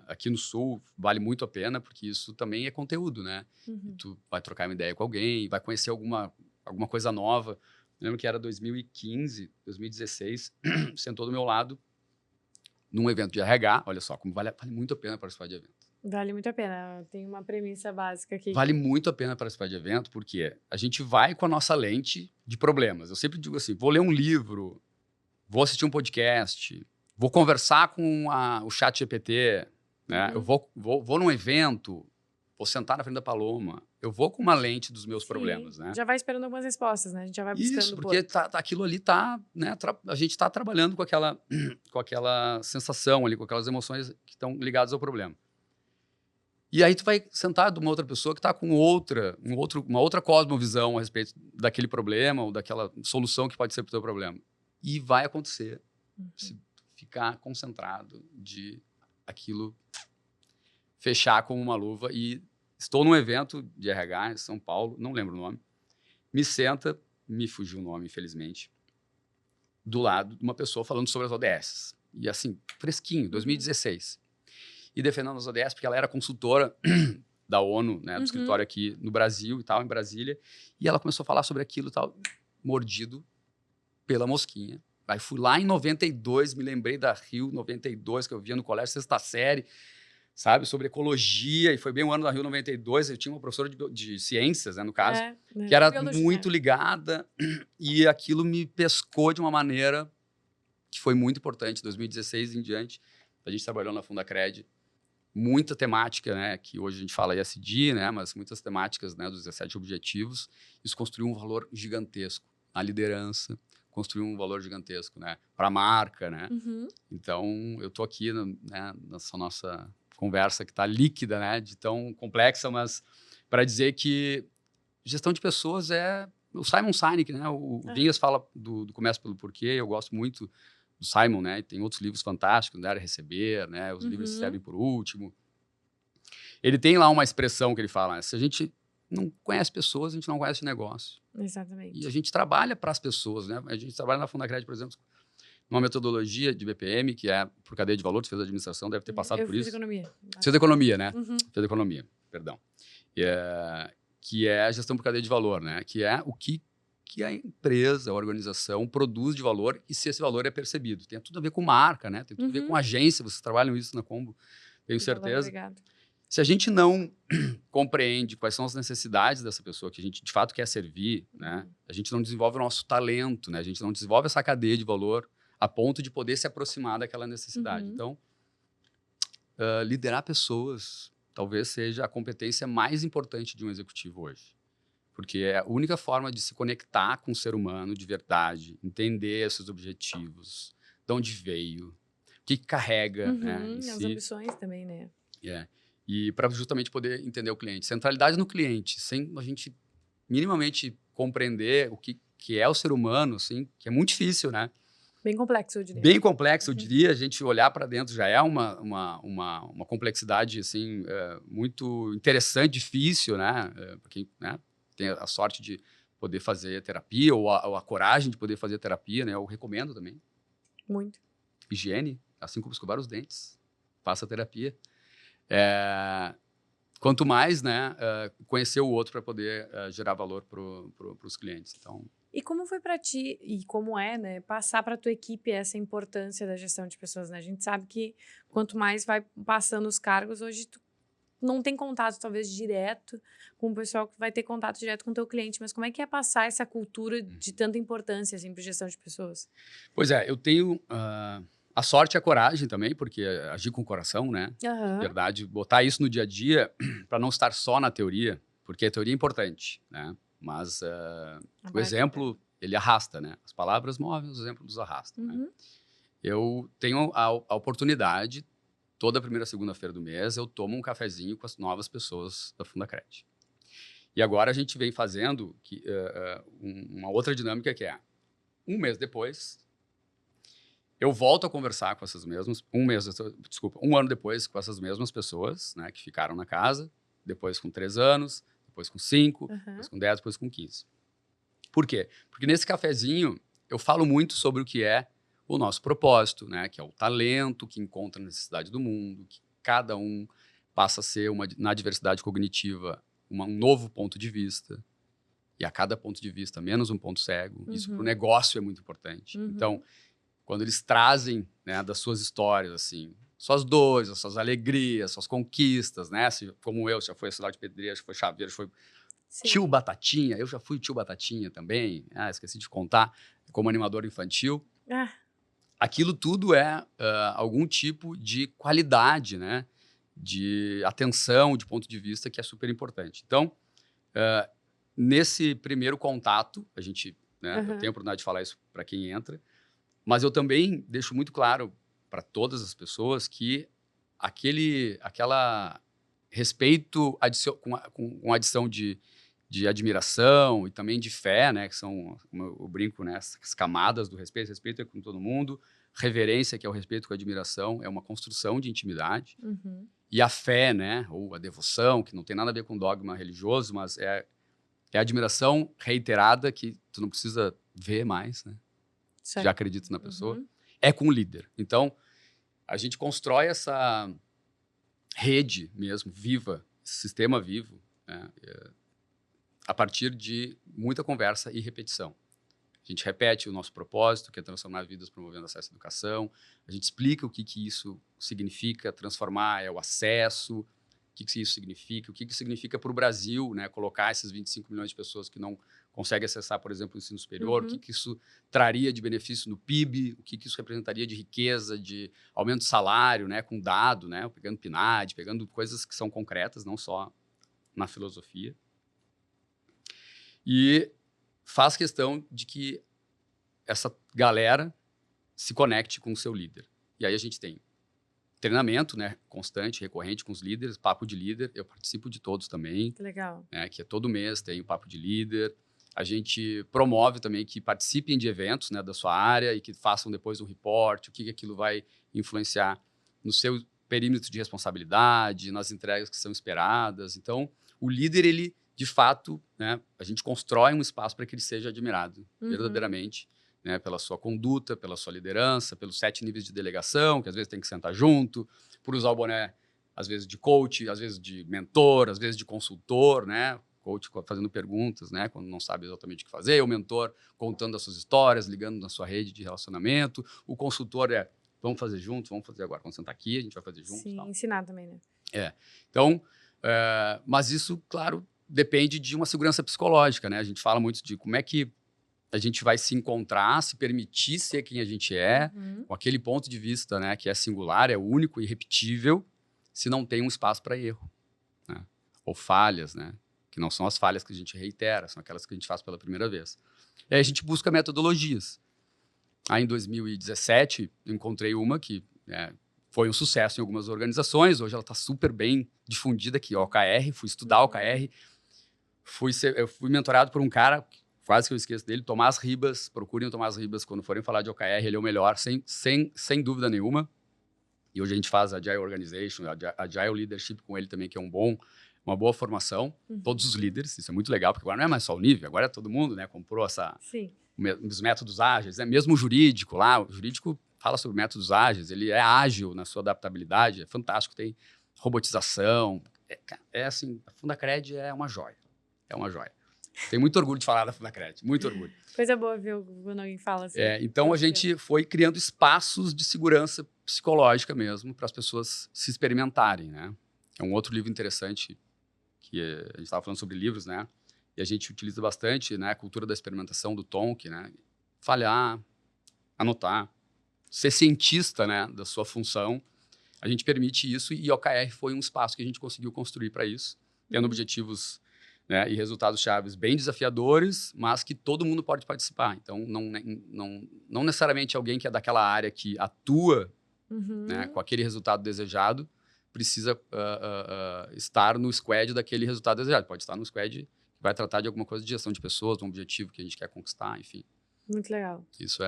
aqui no Sul, vale muito a pena, porque isso também é conteúdo, né? E tu vai trocar uma ideia com alguém, vai conhecer alguma coisa nova. Eu lembro que era 2015, 2016, sentou do meu lado num evento de RH. Olha só, como vale muito a pena participar de evento. Vale muito a pena. Tem uma premissa básica aqui. Vale muito a pena participar de evento, porque a gente vai com a nossa lente de problemas. Eu sempre digo assim, vou ler um livro, vou assistir um podcast, vou conversar com o ChatGPT, né? Eu vou num evento, vou sentar na frente da Paloma, eu vou com uma lente dos meus problemas, né? Já vai esperando algumas respostas, né? A gente já vai buscando. Isso, porque aquilo ali tá, né? A gente está trabalhando com aquela sensação ali, com aquelas emoções que estão ligadas ao problema. E aí tu vai sentar de uma outra pessoa que está com uma outra cosmovisão a respeito daquele problema ou daquela solução que pode ser para o teu problema. E vai acontecer se ficar concentrado de aquilo fechar como uma luva. E estou num evento de RH em São Paulo, não lembro o nome, me fugiu o nome, infelizmente, do lado de uma pessoa falando sobre as ODS. E assim, fresquinho, 2016. E defendendo as ODS, porque ela era consultora da ONU, né, do escritório aqui no Brasil e tal, em Brasília. E ela começou a falar sobre aquilo e tal, mordido pela mosquinha. Aí fui lá em 92, me lembrei da Rio 92, que eu via no colégio, sexta série, sabe, sobre ecologia, e foi bem o ano da Rio 92, eu tinha uma professora de ciências, né, no caso, que era muito ligada, e aquilo me pescou de uma maneira que foi muito importante, 2016 em diante, a gente trabalhou na Fundacred, muita temática, né, que hoje a gente fala ESG, né, mas muitas temáticas, né, dos 17 objetivos, isso construiu um valor gigantesco na liderança, construiu um valor gigantesco, né, para a marca, né. Então, eu tô aqui, né, nessa nossa conversa que está líquida, né, de tão complexa, mas para dizer que gestão de pessoas é o Simon Sinek, né, o Vinhas fala do Começa pelo Porquê, eu gosto muito do Simon, né, e tem outros livros fantásticos, Dar e Receber, né, os livros que servem por último. Ele tem lá uma expressão que ele fala, né, se a gente não conhece pessoas, a gente não conhece negócio. Exatamente. E a gente trabalha para as pessoas, né, a gente trabalha na Fundacred, por exemplo, numa metodologia de BPM, que é por cadeia de valor, tu fez administração, deve ter passado por isso. Economia. Fez economia, né? Fez economia, perdão. Que é a gestão por cadeia de valor, né? Que é o que a empresa, a organização produz de valor e se esse valor é percebido. Tem tudo a ver com marca, né? Tem tudo a ver com agência, vocês trabalham isso na Combo, tenho certeza. Obrigado. Se a gente não compreende quais são as necessidades dessa pessoa que a gente de fato quer servir, né? A gente não desenvolve o nosso talento, né? A gente não desenvolve essa cadeia de valor a ponto de poder se aproximar daquela necessidade. Então, liderar pessoas talvez seja a competência mais importante de um executivo hoje. Porque é a única forma de se conectar com o ser humano de verdade, entender seus objetivos, de onde veio, o que carrega, né, em As si. ambições também, né? E para justamente poder entender o cliente. Centralidade no cliente, sem a gente minimamente compreender o que é o ser humano, assim, que é muito difícil, né? Bem complexo, eu diria. Bem complexo, eu diria. A gente olhar para dentro já é uma complexidade assim, muito interessante, difícil, né? Para quem, né, tem a sorte de poder fazer terapia ou a coragem de poder fazer terapia, né? Eu recomendo também. Muito. Higiene, assim como escovar os dentes. Faça terapia. Quanto mais, né, conhecer o outro para poder gerar valor para os clientes. Então, e como foi para ti, e como é, né, passar para tua equipe essa importância da gestão de pessoas, né? A gente sabe que quanto mais vai passando os cargos, hoje tu não tem contato, talvez, direto com o pessoal que vai ter contato direto com o teu cliente, mas como é que é passar essa cultura de tanta importância, assim, para gestão de pessoas? Pois é, eu tenho a sorte e a coragem também, porque agir com o coração, né? Verdade, botar isso no dia a dia para não estar só na teoria, porque a teoria é importante, né? Mas o exemplo, ele arrasta, né? As palavras movem, os exemplos nos arrastam, né? Eu tenho a oportunidade, toda primeira segunda-feira do mês, eu tomo um cafezinho com as novas pessoas da Fundacred. E agora a gente vem fazendo uma outra dinâmica que é, um mês depois, eu volto a conversar com essas mesmas, um ano depois com essas mesmas pessoas, né, que ficaram na casa, depois com 3 anos, depois com 5, depois com 10, depois com 15. Por quê? Porque nesse cafezinho eu falo muito sobre o que é o nosso propósito, né, que é o talento que encontra a necessidade do mundo, que cada um passa a ser, na diversidade cognitiva, um novo ponto de vista, e a cada ponto de vista menos um ponto cego. Isso para o negócio é muito importante. Então, quando eles trazem, né, das suas histórias, assim, suas dores, as suas alegrias, suas conquistas, né? Como eu, já foi a Cidade de Pedreira, já foi Chaveiro, já foi Tio Batatinha. Eu já fui Tio Batatinha também. Esqueci de contar, como animador infantil. Aquilo tudo é algum tipo de qualidade, né? De atenção, de ponto de vista, que é super importante. Então, nesse primeiro contato, a gente, né, eu tenho a oportunidade de falar isso para quem entra, mas eu também deixo muito claro para todas as pessoas que aquela respeito com adição de admiração e também de fé, né, que são, como eu brinco, né, as camadas do respeito. Respeito é com todo mundo, reverência, que é o respeito com a admiração, é uma construção de intimidade. E a fé, né, ou a devoção, que não tem nada a ver com dogma religioso, mas é a admiração reiterada que tu não precisa ver mais, né? Já acredita na pessoa, é com o líder. Então, a gente constrói essa rede mesmo, viva, esse sistema vivo, né, a partir de muita conversa e repetição. A gente repete o nosso propósito, que é transformar vidas promovendo acesso à educação. A gente explica o que isso significa, transformar o acesso, o que isso significa, o que significa para o Brasil, né, colocar esses 25 milhões de pessoas que não conseguem acessar, por exemplo, o ensino superior, o que isso traria de benefício no PIB, o que isso representaria de riqueza, de aumento de salário, né, com dado, né, pegando PNAD, pegando coisas que são concretas, não só na filosofia. E faz questão de que essa galera se conecte com o seu líder. E aí a gente tem treinamento, né, constante, recorrente com os líderes, papo de líder. Eu participo de todos também. Legal. Né, que é todo mês tem o papo de líder. A gente promove também que participem de eventos, né, da sua área e que façam depois um report, o que aquilo vai influenciar no seu perímetro de responsabilidade, nas entregas que são esperadas. Então, o líder, ele, de fato, né, a gente constrói um espaço para que ele seja admirado verdadeiramente, né, pela sua conduta, pela sua liderança, pelos 7 níveis de delegação, que às vezes tem que sentar junto, por usar o boné, às vezes de coach, às vezes de mentor, às vezes de consultor, né? Coach fazendo perguntas, né, quando não sabe exatamente o que fazer, o mentor contando as suas histórias, ligando na sua rede de relacionamento, o consultor vamos fazer juntos, vamos fazer agora, vamos sentar aqui, a gente vai fazer juntos. Sim, tal. ensinar também, né? Então, mas isso, claro, depende de uma segurança psicológica, né? A gente fala muito de como é que a gente vai se encontrar, se permitir ser quem a gente é, com aquele ponto de vista, né, que é singular, é único, irrepetível, se não tem um espaço para erro, né? Ou falhas, né? Que não são as falhas que a gente reitera, são aquelas que a gente faz pela primeira vez. E aí a gente busca metodologias. Aí em 2017, eu encontrei uma que foi um sucesso em algumas organizações, hoje ela está super bem difundida aqui, OKR, fui estudar OKR, eu fui mentorado por um cara, quase que eu esqueço dele, Tomás Ribas. Procurem o Tomás Ribas quando forem falar de OKR, ele é o melhor, sem dúvida nenhuma. E hoje a gente faz Agile Organization, Agile Leadership com ele também, que é uma boa formação. Todos os líderes, isso é muito legal, porque agora não é mais só o nível, agora é todo mundo, né? Comprou os métodos ágeis, né? Mesmo o jurídico lá, o jurídico fala sobre métodos ágeis, ele é ágil na sua adaptabilidade, é fantástico, tem robotização. Assim, a Fundacred é uma joia, Tenho muito orgulho de falar da Fundacred, muito orgulho. Coisa boa ver quando alguém fala assim. Então, a gente foi criando espaços de segurança psicológica mesmo para as pessoas se experimentarem, né? É um outro livro interessante que a gente estava falando sobre livros, né? E a gente utiliza bastante, né? A cultura da experimentação do Tonk, né? Falhar, anotar, ser cientista, né? Da sua função. A gente permite isso e OKR foi um espaço que a gente conseguiu construir para isso, tendo objetivos, né, e resultados chaves bem desafiadores, mas que todo mundo pode participar. Então, não necessariamente alguém que é daquela área que atua, né, com aquele resultado desejado precisa estar no squad daquele resultado desejado. Pode estar no squad que vai tratar de alguma coisa de gestão de pessoas, de um objetivo que a gente quer conquistar, enfim. Muito legal. Isso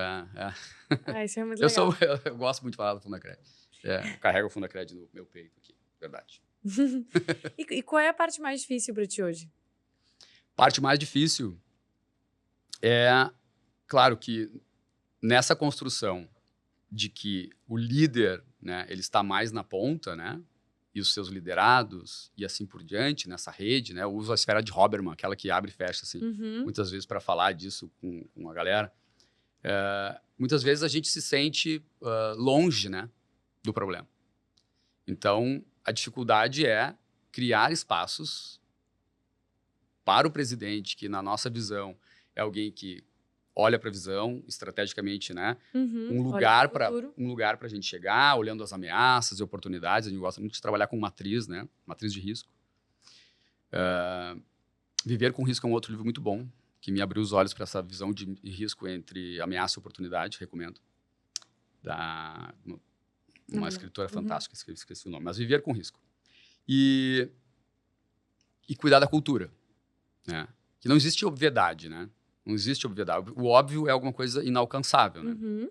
Isso é muito legal. Eu gosto muito de falar do Fundacred. Carrego o Fundacred no meu peito aqui, verdade. E qual é a parte mais difícil para ti hoje? Parte mais difícil é, claro que nessa construção de que o líder, né, ele está mais na ponta, né, e os seus liderados e assim por diante, nessa rede, né, eu uso a esfera de Hoberman, aquela que abre e fecha, assim, muitas vezes para falar disso com a galera. Muitas vezes a gente se sente longe, né, do problema. Então, a dificuldade é criar espaços para o presidente, que na nossa visão é alguém que olha para a visão estrategicamente, né? Um lugar para a gente chegar, olhando as ameaças e oportunidades. A gente gosta muito de trabalhar com matriz, né? Matriz de risco. Viver com Risco é um outro livro muito bom, que me abriu os olhos para essa visão de risco entre ameaça e oportunidade, recomendo. Uma escritora fantástica, esqueci o nome, mas Viver com Risco. E cuidar da cultura, né? Que não existe obviedade, né? Não existe obviedade. O óbvio é alguma coisa inalcançável, né?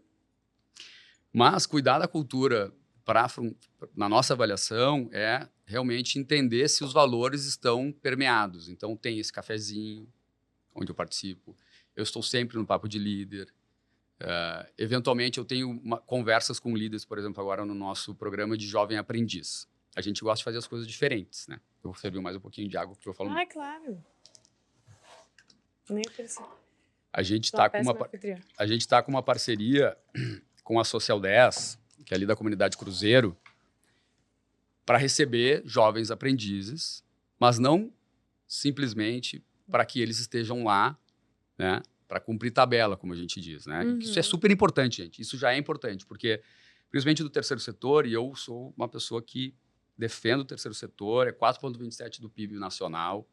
Mas cuidar da cultura, na nossa avaliação, é realmente entender se os valores estão permeados. Então, tem esse cafezinho, onde eu participo. Eu estou sempre no papo de líder. Eventualmente, eu tenho conversas com líderes, por exemplo, agora no nosso programa de Jovem Aprendiz. A gente gosta de fazer as coisas diferentes, né? Eu vou servir mais um pouquinho de água, porque eu falo muito. Claro. Nem ofereci. A gente está com uma parceria com a Social 10, que é ali da comunidade Cruzeiro, para receber jovens aprendizes, mas não simplesmente para que eles estejam lá, né, para cumprir tabela, como a gente diz, né? Isso é super importante, gente. Isso já é importante, porque, principalmente do terceiro setor, e eu sou uma pessoa que defendo o terceiro setor, é 4,27% do PIB nacional,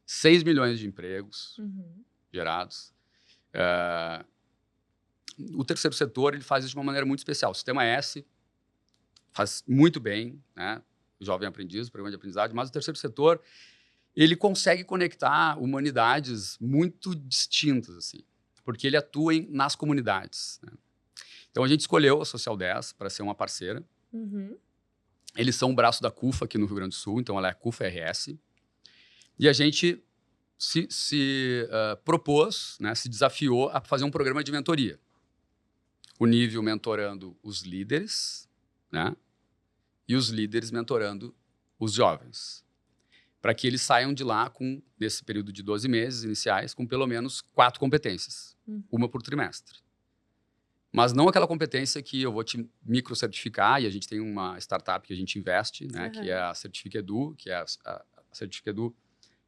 6 milhões de empregos gerados. O terceiro setor, ele faz isso de uma maneira muito especial. O Sistema S faz muito bem, né? O Jovem Aprendiz, o programa de aprendizagem, mas o terceiro setor, ele consegue conectar humanidades muito distintas, assim, porque ele atua nas comunidades, né? Então, a gente escolheu a Social 10 para ser uma parceira. Eles são o braço da CUFA aqui no Rio Grande do Sul, então ela é a CUFA RS. E a gente se propôs, né, se desafiou a fazer um programa de mentoria. O nível mentorando os líderes, né, e os líderes mentorando os jovens, para que eles saiam de lá nesse período de 12 meses iniciais, com pelo menos 4 competências, uma por trimestre. Mas não aquela competência que eu vou te micro-certificar, e a gente tem uma startup que a gente investe, né, que é a Certifica Edu, que é a Certifica Edu,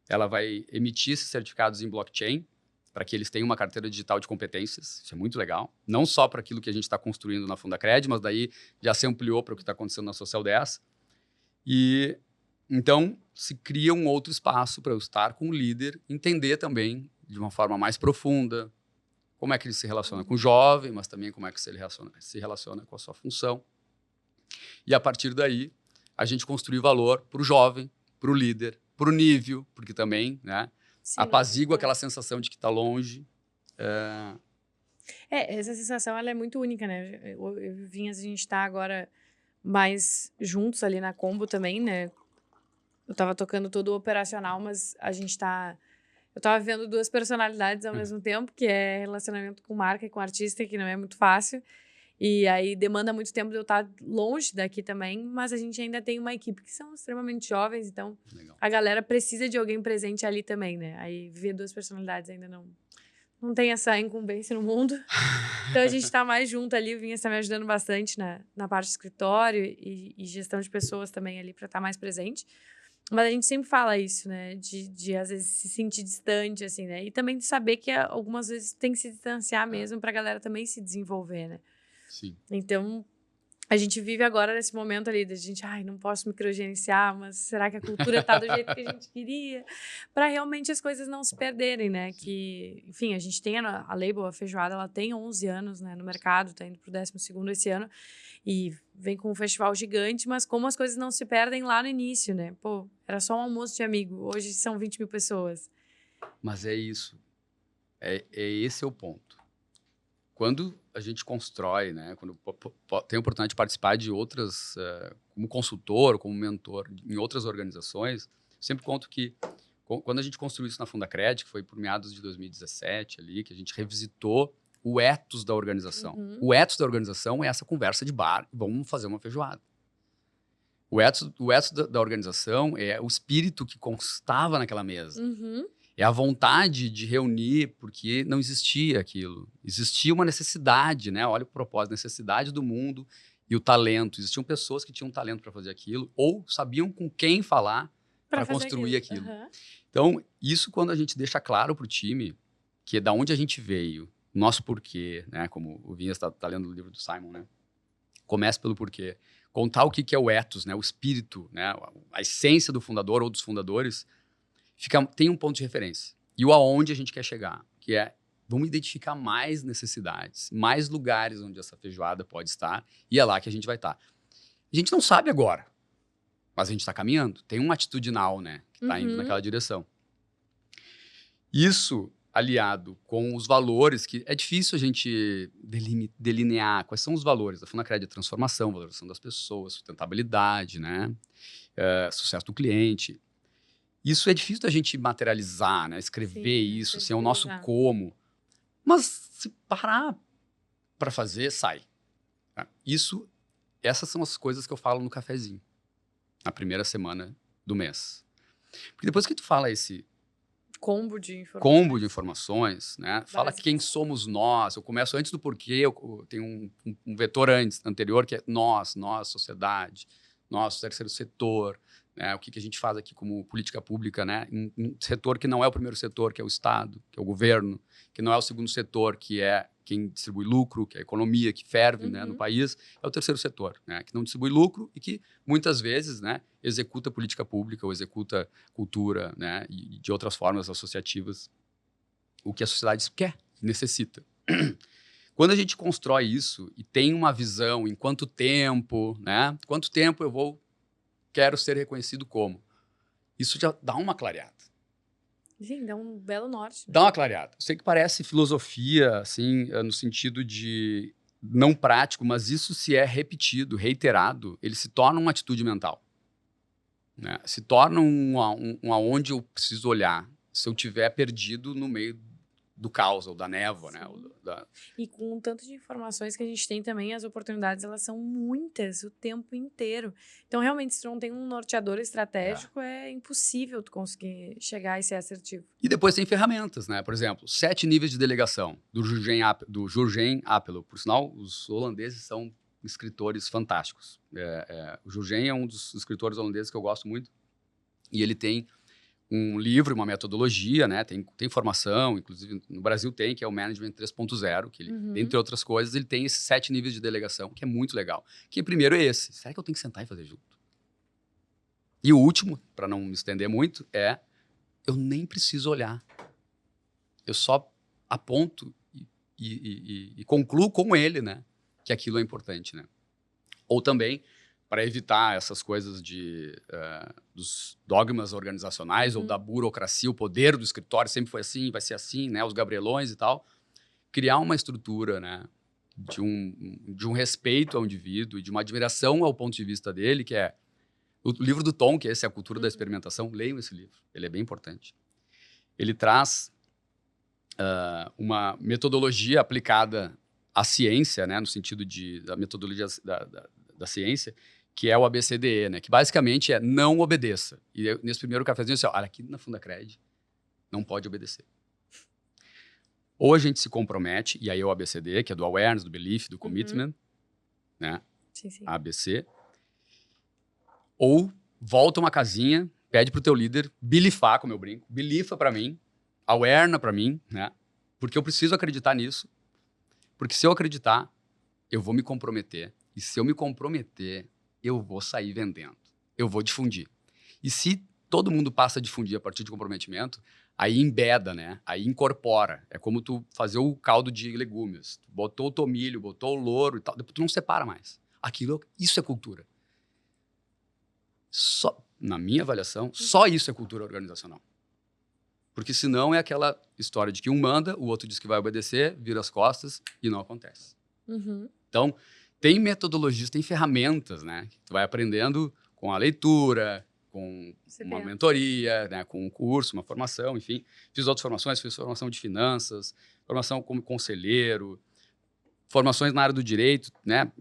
ela vai emitir esses certificados em blockchain, para que eles tenham uma carteira digital de competências. Isso é muito legal. Não só para aquilo que a gente está construindo na Fundacred, mas daí já se ampliou para o que está acontecendo na Social 10. E então se cria um outro espaço para eu estar com o líder, entender também de uma forma mais profunda como é que ele se relaciona com o jovem, mas também como é que se relaciona com a sua função. E a partir daí, a gente construi valor para o jovem, para o líder, para o nível, porque também, né, apazigua aquela sensação de que está longe. Essa sensação ela é muito única, né? Eu e o Vinhas, a gente está agora mais juntos ali na Combo também, né? Eu estava tocando todo o operacional, mas a gente está... Eu estava vendo duas personalidades ao mesmo tempo, que é relacionamento com marca e com artista, que não é muito fácil. E aí demanda muito tempo de eu estar longe daqui também, mas a gente ainda tem uma equipe que são extremamente jovens, então a galera precisa de alguém presente ali também, né? Aí ver duas personalidades ainda não tem essa incumbência no mundo. Então a gente tá mais junto ali, o Vinhas tá me ajudando bastante na parte de escritório e gestão de pessoas também ali para estar mais presente. Mas a gente sempre fala isso, né? De às vezes se sentir distante, assim, né? E também de saber que algumas vezes tem que se distanciar mesmo pra galera também se desenvolver, né? Sim. Então, a gente vive agora nesse momento ali da gente, não posso microgerenciar, mas será que a cultura tá do jeito que a gente queria? Para realmente as coisas não se perderem, né? Que, enfim, a gente tem a Label, a feijoada, ela tem 11 anos, né, no mercado, tá indo pro 12º esse ano, e vem com um festival gigante, mas como as coisas não se perdem lá no início, né? Pô, era só um almoço de amigo, hoje são 20 mil pessoas. Mas é isso. Esse é o ponto. Quando a gente constrói, né, quando tem a oportunidade de participar de outras, como consultor, como mentor, em outras organizações, sempre conto que quando a gente construiu isso na Fundacred, que foi por meados de 2017 ali, que a gente revisitou o ethos da organização. O ethos da organização é essa conversa de bar, vamos fazer uma feijoada. O ethos da organização é o espírito que constava naquela mesa. É a vontade de reunir, porque não existia aquilo. Existia uma necessidade, né? Olha o propósito, necessidade do mundo e o talento. Existiam pessoas que tinham talento para fazer aquilo ou sabiam com quem falar para construir aquilo. Então, isso quando a gente deixa claro para o time, que é da onde a gente veio, nosso porquê, né? Como o Vinhas está lendo o livro do Simon, né? Começa pelo porquê. Contar o que é o ethos, né? O espírito, né? A essência do fundador ou dos fundadores, tem um ponto de referência. E o aonde a gente quer chegar, que é, vamos identificar mais necessidades, mais lugares onde essa feijoada pode estar, e é lá que a gente vai estar. A gente não sabe agora, mas a gente está caminhando. Tem uma atitudinal, né, que está indo naquela direção. Isso, aliado com os valores, que é difícil a gente delinear quais são os valores. A Fundacred é transformação, valorização das pessoas, sustentabilidade, né, sucesso do cliente. Isso é difícil da gente materializar, né? Escrever isso, assim, é o nosso como. Mas se parar para fazer, sai. Essas são as coisas que eu falo no cafezinho, na primeira semana do mês. Porque depois que tu fala esse combo de informações, né? Fala quem somos nós. Eu começo antes do porquê, eu tenho um vetor anterior, que é nós, sociedade, nosso terceiro setor, né, o que a gente faz aqui como política pública, né, um setor que não é o primeiro setor, que é o Estado, que é o governo, que não é o segundo setor, que é quem distribui lucro, que é a economia, que ferve, né, no país, é o terceiro setor, né, que não distribui lucro e que muitas vezes, né, executa política pública ou executa cultura, né, e de outras formas associativas, o que a sociedade quer, necessita. Quando a gente constrói isso e tem uma visão em quanto tempo, né, quanto tempo quero ser reconhecido como. Isso já dá uma clareada. Sim, dá um belo norte. Né? Dá uma clareada. Eu sei que parece filosofia, assim, no sentido de não prático, mas isso se é repetido, reiterado, ele se torna uma atitude mental. Né? Se torna um aonde eu preciso olhar. Se eu estiver perdido no meio do caos, ou da névoa, né? E com o tanto de informações que a gente tem também, as oportunidades, elas são muitas o tempo inteiro. Então, realmente, se tu não tem um norteador estratégico, é impossível tu conseguir chegar e ser assertivo. E depois tem ferramentas, né? Por exemplo, 7 níveis de delegação, do Jurgen Appelo. Por sinal, os holandeses são escritores fantásticos. O Jurgen é um dos escritores holandeses que eu gosto muito. E ele tem um livro, uma metodologia, né? Tem formação, inclusive no Brasil tem, que é o Management 3.0, que ele, entre outras coisas, ele tem esses 7 níveis de delegação, que é muito legal. Que primeiro é esse. Será que eu tenho que sentar e fazer junto? E o último, para não me estender muito, eu nem preciso olhar. Eu só aponto e concluo com ele, né? Que aquilo é importante, né? Ou também, para evitar essas coisas dos dogmas organizacionais ou da burocracia, o poder do escritório sempre foi assim, vai ser assim, né? Os gabrielões e tal. Criar uma estrutura, né? De um respeito ao indivíduo e de uma admiração ao ponto de vista dele, que é o livro do Tom, que esse é A Cultura da Experimentação. Leiam esse livro, ele é bem importante. Ele traz uma metodologia aplicada à ciência, né? No sentido da metodologia da ciência, que é o ABCDE, né? Que basicamente é não obedeça. E nesse primeiro cafezinho, assim, olha, aqui na Fundacred não pode obedecer. Ou a gente se compromete, e aí é o ABCD, que é do awareness, do belief, do commitment, né? Sim, sim. ABC. Ou volta uma casinha, pede pro teu líder bilifar, como eu brinco, bilifa para mim, awareness para mim, né? Porque eu preciso acreditar nisso. Porque se eu acreditar, eu vou me comprometer. E se eu me comprometer, eu vou sair vendendo. Eu vou difundir. E se todo mundo passa a difundir a partir de comprometimento, aí embeda, né? Aí incorpora. É como tu fazer o caldo de legumes. Tu botou o tomilho, botou o louro e tal. Depois tu não separa mais. Isso é cultura. Na minha avaliação, só isso é cultura organizacional. Porque senão é aquela história de que um manda, o outro diz que vai obedecer, vira as costas e não acontece. Então, tem metodologias, tem ferramentas, né? Que tu vai aprendendo com a leitura, com uma mentoria, né? Com um curso, uma formação, enfim. Fiz outras formações, fiz formação de finanças, formação como conselheiro, formações na área do direito, né?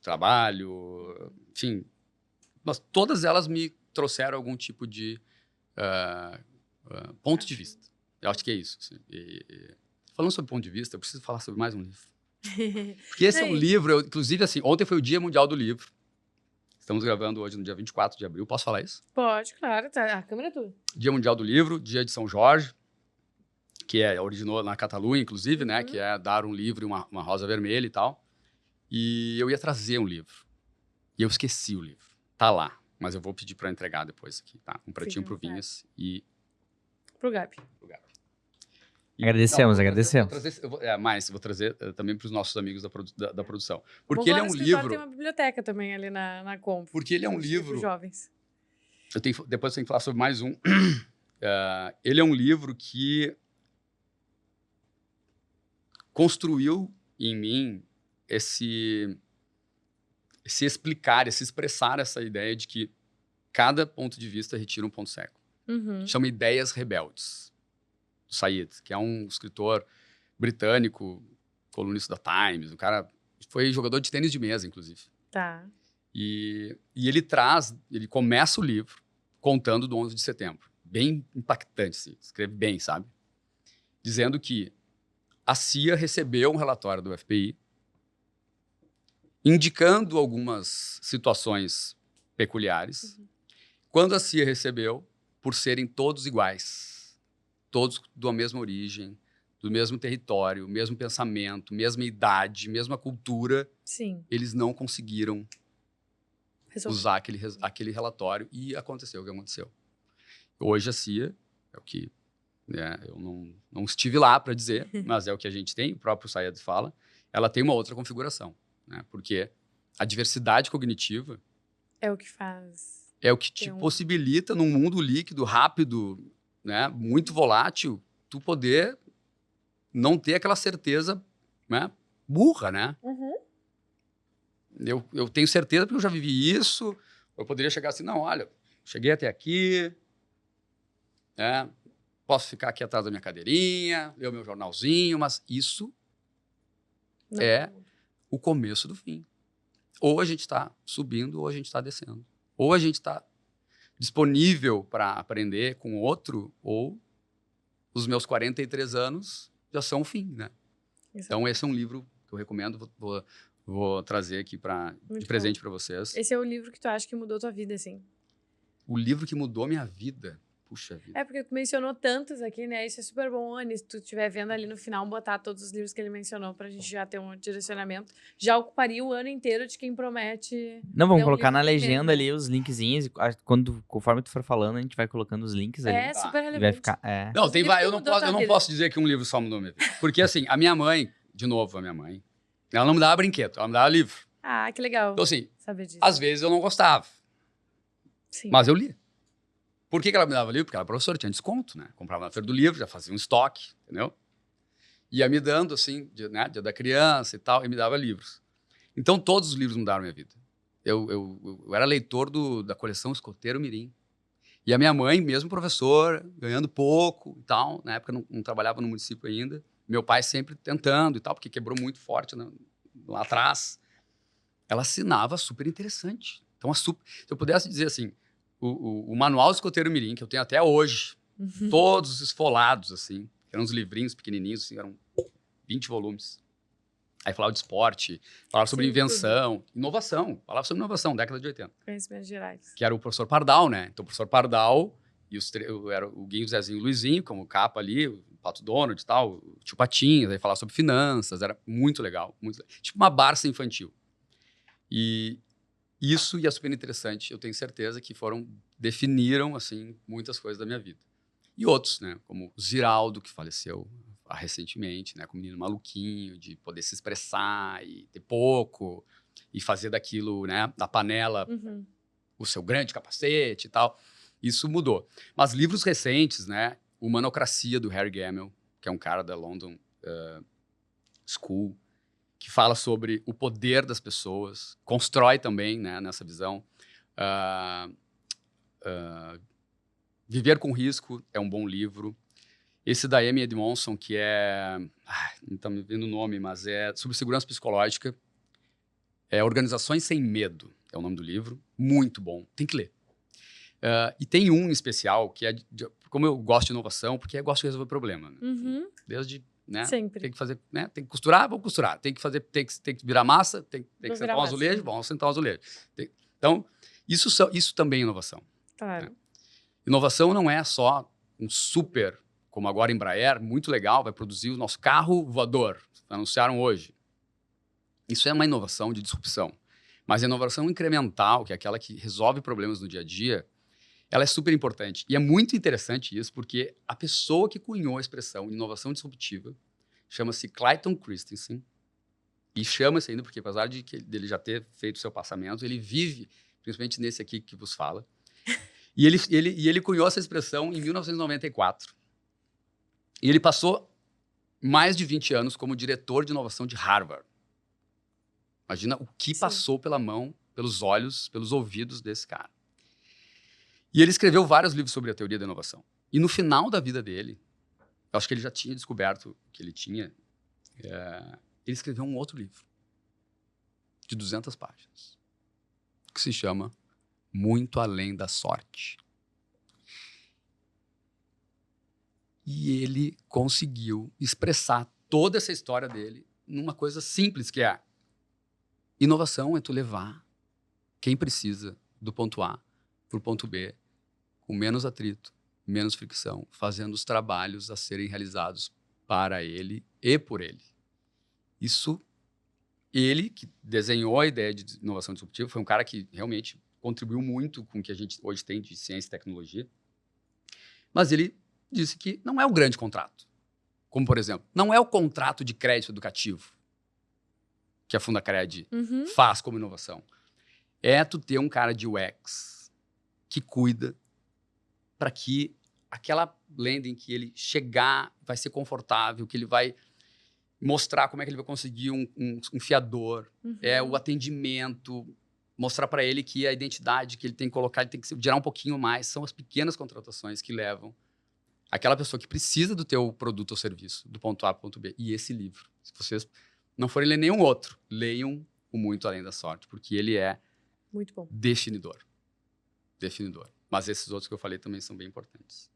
Trabalho, enfim. Mas todas elas me trouxeram algum tipo de ponto de vista. Eu acho que é isso. Assim. Falando sobre ponto de vista, eu preciso falar sobre mais um livro. Porque esse é um livro, inclusive, assim, ontem foi o Dia Mundial do Livro. Estamos gravando hoje no dia 24 de abril. Posso falar isso? Pode, claro. Tá. A câmera é tua. Dia Mundial do Livro, Dia de São Jorge, que originou na Catalunha, inclusive, né? Que é dar um livro e uma rosa vermelha e tal. E eu ia trazer um livro. E eu esqueci o livro. Tá lá. Mas eu vou pedir para entregar depois aqui, tá? Um pratinho pro Vinhas e... Pro Gabi. Agradecemos. Vou trazer também para os nossos amigos da produção. Porque ele é um livro... Tem uma biblioteca também ali na Comp. Porque ele é um livro... jovens. Depois eu tenho que falar sobre mais um. Ele é um livro que construiu em mim esse explicar, esse expressar essa ideia de que cada ponto de vista retira um ponto cego. Chama Ideias Rebeldes. Said, que é um escritor britânico, colunista da Times, um cara foi jogador de tênis de mesa, inclusive. Tá. E ele começa o livro contando do 11 de setembro. Bem impactante, assim, escreve bem, sabe? Dizendo que a CIA recebeu um relatório do FBI indicando algumas situações peculiares. Quando a CIA recebeu, por serem todos iguais, todos da mesma origem, do mesmo território, mesmo pensamento, mesma idade, mesma cultura, eles não conseguiram usar aquele relatório e aconteceu o que aconteceu. Hoje a CIA, é o que eu não estive lá para dizer, mas é o que a gente tem, o próprio Said fala, ela tem uma outra configuração, né? Porque a diversidade cognitiva é o que faz. É o que te possibilita, num mundo líquido, rápido, né, muito volátil, tu poder não ter aquela certeza, né, burra, né? Eu tenho certeza porque eu já vivi isso. Eu poderia chegar assim, não, olha, cheguei até aqui, posso ficar aqui atrás da minha cadeirinha, ler o meu jornalzinho, mas isso Não. é o começo do fim. Ou a gente está subindo, ou a gente está descendo. Ou a gente está disponível para aprender com outro, ou os meus 43 anos já são o fim, né? Então, esse é um livro que eu recomendo, vou trazer aqui de presente para vocês. Esse é o livro que tu acha que mudou tua vida, assim? O livro que mudou minha vida. Puxa vida. É porque tu mencionou tantos aqui, né? Isso é super bom, Anny. Se tu estiver vendo ali no final, botar todos os livros que ele mencionou pra gente já ter um direcionamento. Já ocuparia o ano inteiro de quem promete... Não, vamos ter um colocar livro na legenda primeiro, né? ali os linkzinhos. Conforme tu for falando, a gente vai colocando os links ali. É, super E vai relevante. ficar... Não, Os livros que eu mudou tua não vida. posso dizer que um livro só mudou minha vida. Porque, assim, a minha mãe, de novo, ela não me dava brinquedo, ela me dava livro. Ah, que legal Então, assim, saber disso. às vezes eu não gostava, Sim. mas eu lia. Por que ela me dava livro? Porque ela era professora, tinha desconto, né? Comprava na feira do livro, já fazia um estoque, entendeu? Ia me dando, assim, dia da criança e tal, e me dava livros. Então, todos os livros mudaram minha vida. Eu era leitor da coleção Escoteiro Mirim. E a minha mãe, mesmo professora, ganhando pouco e tal, na época não trabalhava no município ainda, meu pai sempre tentando e tal, porque quebrou muito forte lá atrás, ela assinava super interessante. Então, se eu pudesse dizer assim, o Manual do Escoteiro Mirim, que eu tenho até hoje, todos esfolados, assim, eram uns livrinhos pequenininhos, assim, eram 20 volumes. Aí falava de esporte, falava sobre invenção, inovação, falava sobre inovação, década de 80. Conhecimentos gerais. Que era o professor Pardal, né? Então, o professor Pardal e era o Guinho, o Zezinho e o Luizinho, como capa ali, o Pato Donald e tal, o Tio Patinhas, aí falava sobre finanças, era muito legal. Tipo uma Barça infantil. E isso é super interessante, eu tenho certeza que definiram, assim, muitas coisas da minha vida. E outros, né? Como o Ziraldo, que faleceu recentemente, né? Com o menino maluquinho, de poder se expressar e ter pouco, e fazer daquilo, né? Da panela, o seu grande capacete e tal. Isso mudou. Mas livros recentes, né? Humanocracia, do Harry Gamel, que é um cara da London School, que fala sobre o poder das pessoas, constrói também, né, nessa visão. Viver com Risco é um bom livro. Esse da Amy Edmondson, que é... não está me vendo o nome, mas é sobre segurança psicológica. É Organizações Sem Medo, é o nome do livro. Muito bom, tem que ler. E tem um em especial, que é... como eu gosto de inovação, porque eu gosto de resolver problema. Né? Desde... Né? Sempre. Tem que fazer, né? Tem que costurar, vamos costurar. Tem que virar massa, tem que sentar um azulejo, vamos sentar um azulejo. Então, isso também é inovação. Claro. Né? Inovação não é só um super, como agora Embraer, muito legal, vai produzir o nosso carro voador, anunciaram hoje. Isso é uma inovação de disrupção. Mas a inovação incremental, que é aquela que resolve problemas no dia a dia, ela é super importante. E é muito interessante isso, porque a pessoa que cunhou a expressão inovação disruptiva chama-se Clayton Christensen. E chama-se ainda porque, apesar dele já ter feito seu passamento, ele vive, principalmente nesse aqui que vos fala. E ele cunhou essa expressão em 1994. E ele passou mais de 20 anos como diretor de inovação de Harvard. Imagina o que passou pela mão, pelos olhos, pelos ouvidos desse cara. E ele escreveu vários livros sobre a teoria da inovação. E no final da vida dele, eu acho que ele já tinha descoberto que ele tinha, ele escreveu um outro livro, de 200 páginas, que se chama Muito Além da Sorte. E ele conseguiu expressar toda essa história dele numa coisa simples, que é inovação é tu levar quem precisa do ponto A para o ponto B, com menos atrito, menos fricção, fazendo os trabalhos a serem realizados para ele e por ele. Isso, ele que desenhou a ideia de inovação disruptiva, foi um cara que realmente contribuiu muito com o que a gente hoje tem de ciência e tecnologia, mas ele disse que não é o grande contrato. Como, por exemplo, não é o contrato de crédito educativo que a Fundacred faz como inovação. É tu ter um cara de UX que cuida para que aquela landing que ele chegar vai ser confortável, que ele vai mostrar como é que ele vai conseguir um fiador, o atendimento, mostrar para ele que a identidade que ele tem que colocar, ele tem que gerar um pouquinho mais. São as pequenas contratações que levam aquela pessoa que precisa do teu produto ou serviço, do ponto A para o ponto B. E esse livro, se vocês não forem ler nenhum outro, leiam o Muito Além da Sorte, porque ele é Muito bom. definidor. Definidor. Mas esses outros que eu falei também são bem importantes.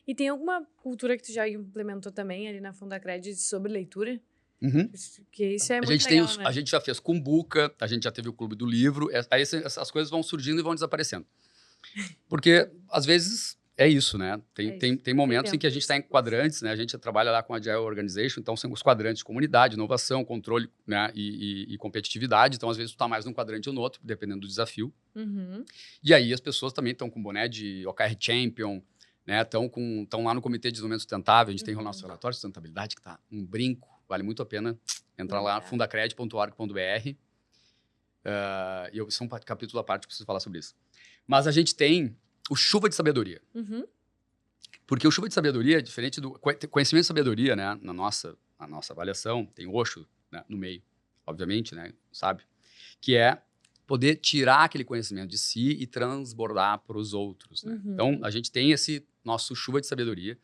E tem alguma cultura que tu já implementou também ali na Fundacred sobre leitura? Uhum. Que isso é A muito gente, legal, né? a gente já fez Cumbuca, a gente já teve o Clube do Livro, aí essas coisas vão surgindo e vão desaparecendo. Porque, às vezes, é isso, né? Tem momentos em que a gente está em quadrantes, né? A gente trabalha lá com a Agile Organization, então são os quadrantes de comunidade, inovação, controle, né? e competitividade. Então, às vezes, tu está mais num quadrante ou no outro, dependendo do desafio. Uhum. E aí, as pessoas também estão com boné de OKR Champion, né? Estão lá no Comitê de Desenvolvimento Sustentável, a gente tem o nosso relatório de sustentabilidade, que está um brinco, vale muito a pena entrar lá, fundacred.org.br. E isso é um capítulo à parte que eu preciso falar sobre isso. Mas a gente tem o Chuva de Sabedoria. Uhum. Porque o Chuva de Sabedoria é diferente do conhecimento de sabedoria, né? Na nossa avaliação, tem o Osho, né? No meio, obviamente, né? Sabe? Que é poder tirar aquele conhecimento de si e transbordar para os outros. Né? Uhum. Então, a gente tem esse nosso Chuva de Sabedoria,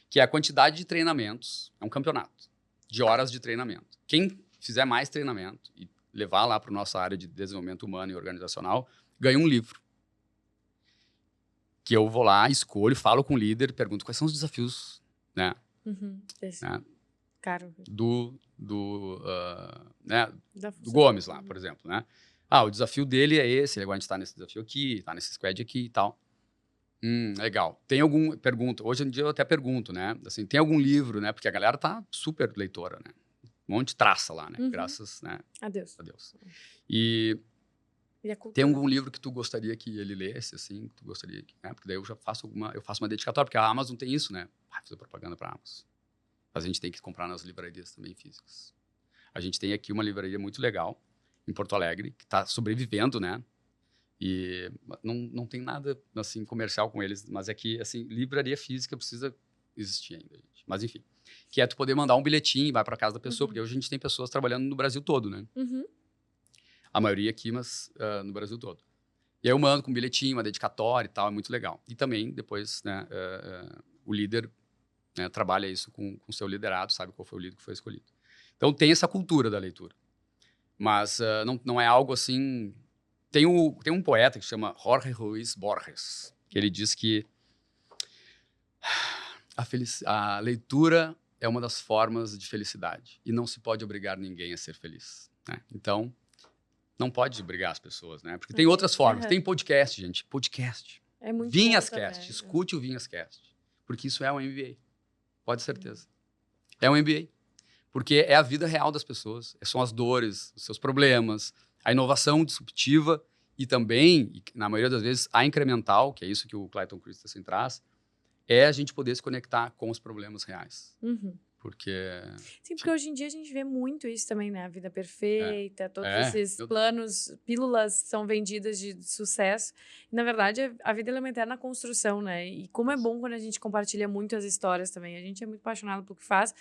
que é a quantidade de treinamentos, é um campeonato de horas de treinamento. Quem fizer mais treinamento e levar lá para a nossa área de desenvolvimento humano e organizacional, ganha um livro. Que eu vou lá, escolho, falo com o líder, pergunto quais são os desafios, né? Uhum. Esse né? cara. Do Da Gomes lá, por exemplo, né? O desafio dele é esse, ele aguenta estar nesse desafio aqui, está nesse squad aqui e tal. Legal. Tem algum... Pergunta. Hoje em dia eu até pergunto, né? Assim, tem algum livro, né? Porque a galera tá super leitora, né? Um monte de traça lá, né? Uhum. Graças, né? a Deus. A Deus. E E a cultura? tem algum livro que tu gostaria que ele lesse, assim? Que tu gostaria que... Né? Porque daí eu já faço uma dedicatória, porque a Amazon tem isso, né? Fazer propaganda para a Amazon. Mas a gente tem que comprar nas livrarias também físicas. A gente tem aqui uma livraria muito legal, em Porto Alegre, que está sobrevivendo, né? E não tem nada, assim, comercial com eles, mas é que, assim, livraria física precisa existir ainda, gente. Mas, enfim, que é tu poder mandar um bilhetinho e vai para casa da pessoa, porque hoje a gente tem pessoas trabalhando no Brasil todo, né? Uhum. A maioria aqui, mas no Brasil todo. E aí eu mando com um bilhetinho, uma dedicatória e tal, é muito legal. E também, depois, né, o líder, né, trabalha isso com o seu liderado, sabe qual foi o líder que foi escolhido. Então, tem essa cultura da leitura. Mas não é algo assim... Tem um poeta que se chama Jorge Luis Borges, que ele diz que a leitura é uma das formas de felicidade e não se pode obrigar ninguém a ser feliz. Né? Então, não pode obrigar as pessoas, né? Porque tem outras formas. Tem podcast, gente. Podcast. É muito Vinhascast. bom, Escute o Vinhascast. Porque isso é um MBA. Pode ter certeza. É um MBA. Porque é a vida real das pessoas. São as dores, os seus problemas, a inovação disruptiva e também, na maioria das vezes, a incremental, que é isso que o Clayton Christensen traz, é a gente poder se conectar com os problemas reais. Uhum. Porque... Sim, porque hoje em dia a gente vê muito isso também, né? A vida perfeita, todos esses eu- planos, pílulas são vendidas de sucesso. E, na verdade, a vida elementar é na construção, né? E como é bom quando a gente compartilha muito as histórias também. A gente é muito apaixonado pelo que faz.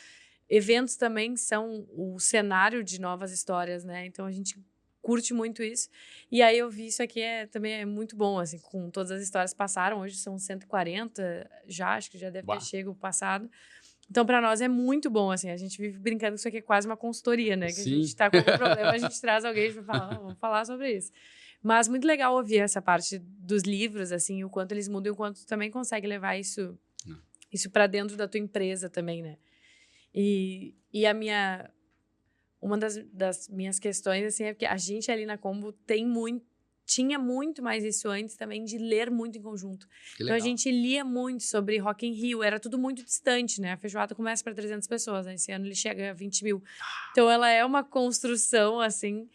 Eventos também são o cenário de novas histórias, né? Então, a gente curte muito isso. E aí, eu vi isso aqui, também é muito bom, assim, com todas as histórias que passaram. Hoje são 140 já, acho que já deve ter chego o passado. Então, para nós é muito bom, assim, a gente vive brincando que isso aqui é quase uma consultoria, né? Que Sim. a gente tá com algum problema, a gente traz alguém para falar, vamos falar sobre isso. Mas muito legal ouvir essa parte dos livros, assim, o quanto eles mudam e o quanto tu também consegue levar isso para dentro da tua empresa também, né? E uma das minhas questões, assim, é porque a gente ali na Combo tinha muito mais isso antes também, de ler muito em conjunto. Então, a gente lia muito sobre Rock in Rio, era tudo muito distante, né? A feijoada começa para 300 pessoas, né? Esse ano ele chega a 20 mil. Então, ela é uma construção, assim...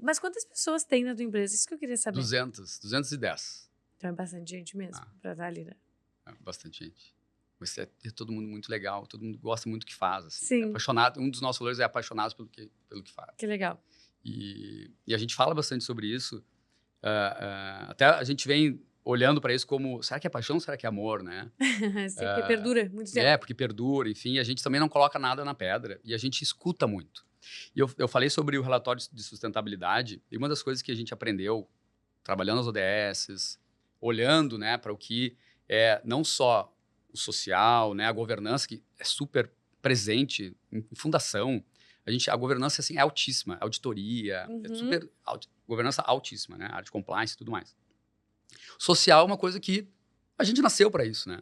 Mas quantas pessoas tem na tua empresa? Isso que eu queria saber. 210. Então, é bastante gente mesmo, para estar ali, né? É bastante gente. Mas é todo mundo muito legal, todo mundo gosta muito do que faz. Assim. Sim. É apaixonado, um dos nossos valores é apaixonado pelo que faz. Que legal. E a gente fala bastante sobre isso. Até a gente vem olhando para isso como, será que é paixão ou será que é amor, né? Sim, porque perdura muito tempo. Porque perdura, enfim. A gente também não coloca nada na pedra e a gente escuta muito. E eu falei sobre o relatório de sustentabilidade e uma das coisas que a gente aprendeu trabalhando nas ODSs, olhando, né, para o que é não só o social, né? A governança, que é super presente em fundação. A governança assim, é altíssima, auditoria, é super governança altíssima, né? Área de compliance e tudo mais. Social é uma coisa que a gente nasceu para isso, né?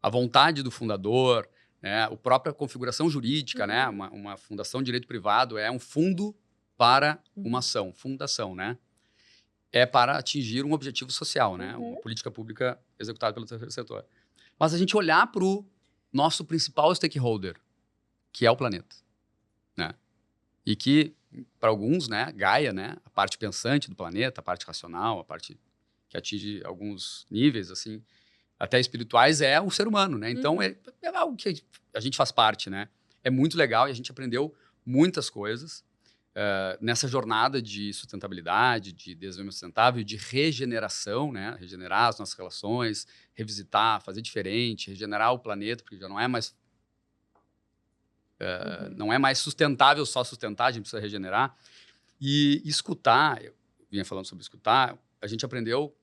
A vontade do fundador, né? A própria configuração jurídica, né? Uma fundação de direito privado é um fundo para uma ação, fundação, né? É para atingir um objetivo social, né? Uma política pública executada pelo terceiro setor. Mas a gente olhar para o nosso principal stakeholder, que é o planeta, né? E que, para alguns, né, Gaia, né, a parte pensante do planeta, a parte racional, a parte que atinge alguns níveis, assim, até espirituais, é o ser humano, né? Então, é algo que a gente faz parte, né? É muito legal e a gente aprendeu muitas coisas nessa jornada de sustentabilidade, de desenvolvimento sustentável, de regeneração, né? Regenerar as nossas relações, revisitar, fazer diferente, regenerar o planeta, porque já não é mais não é mais sustentável só sustentar, a gente precisa regenerar. E escutar, eu vinha falando sobre escutar, a gente aprendeu,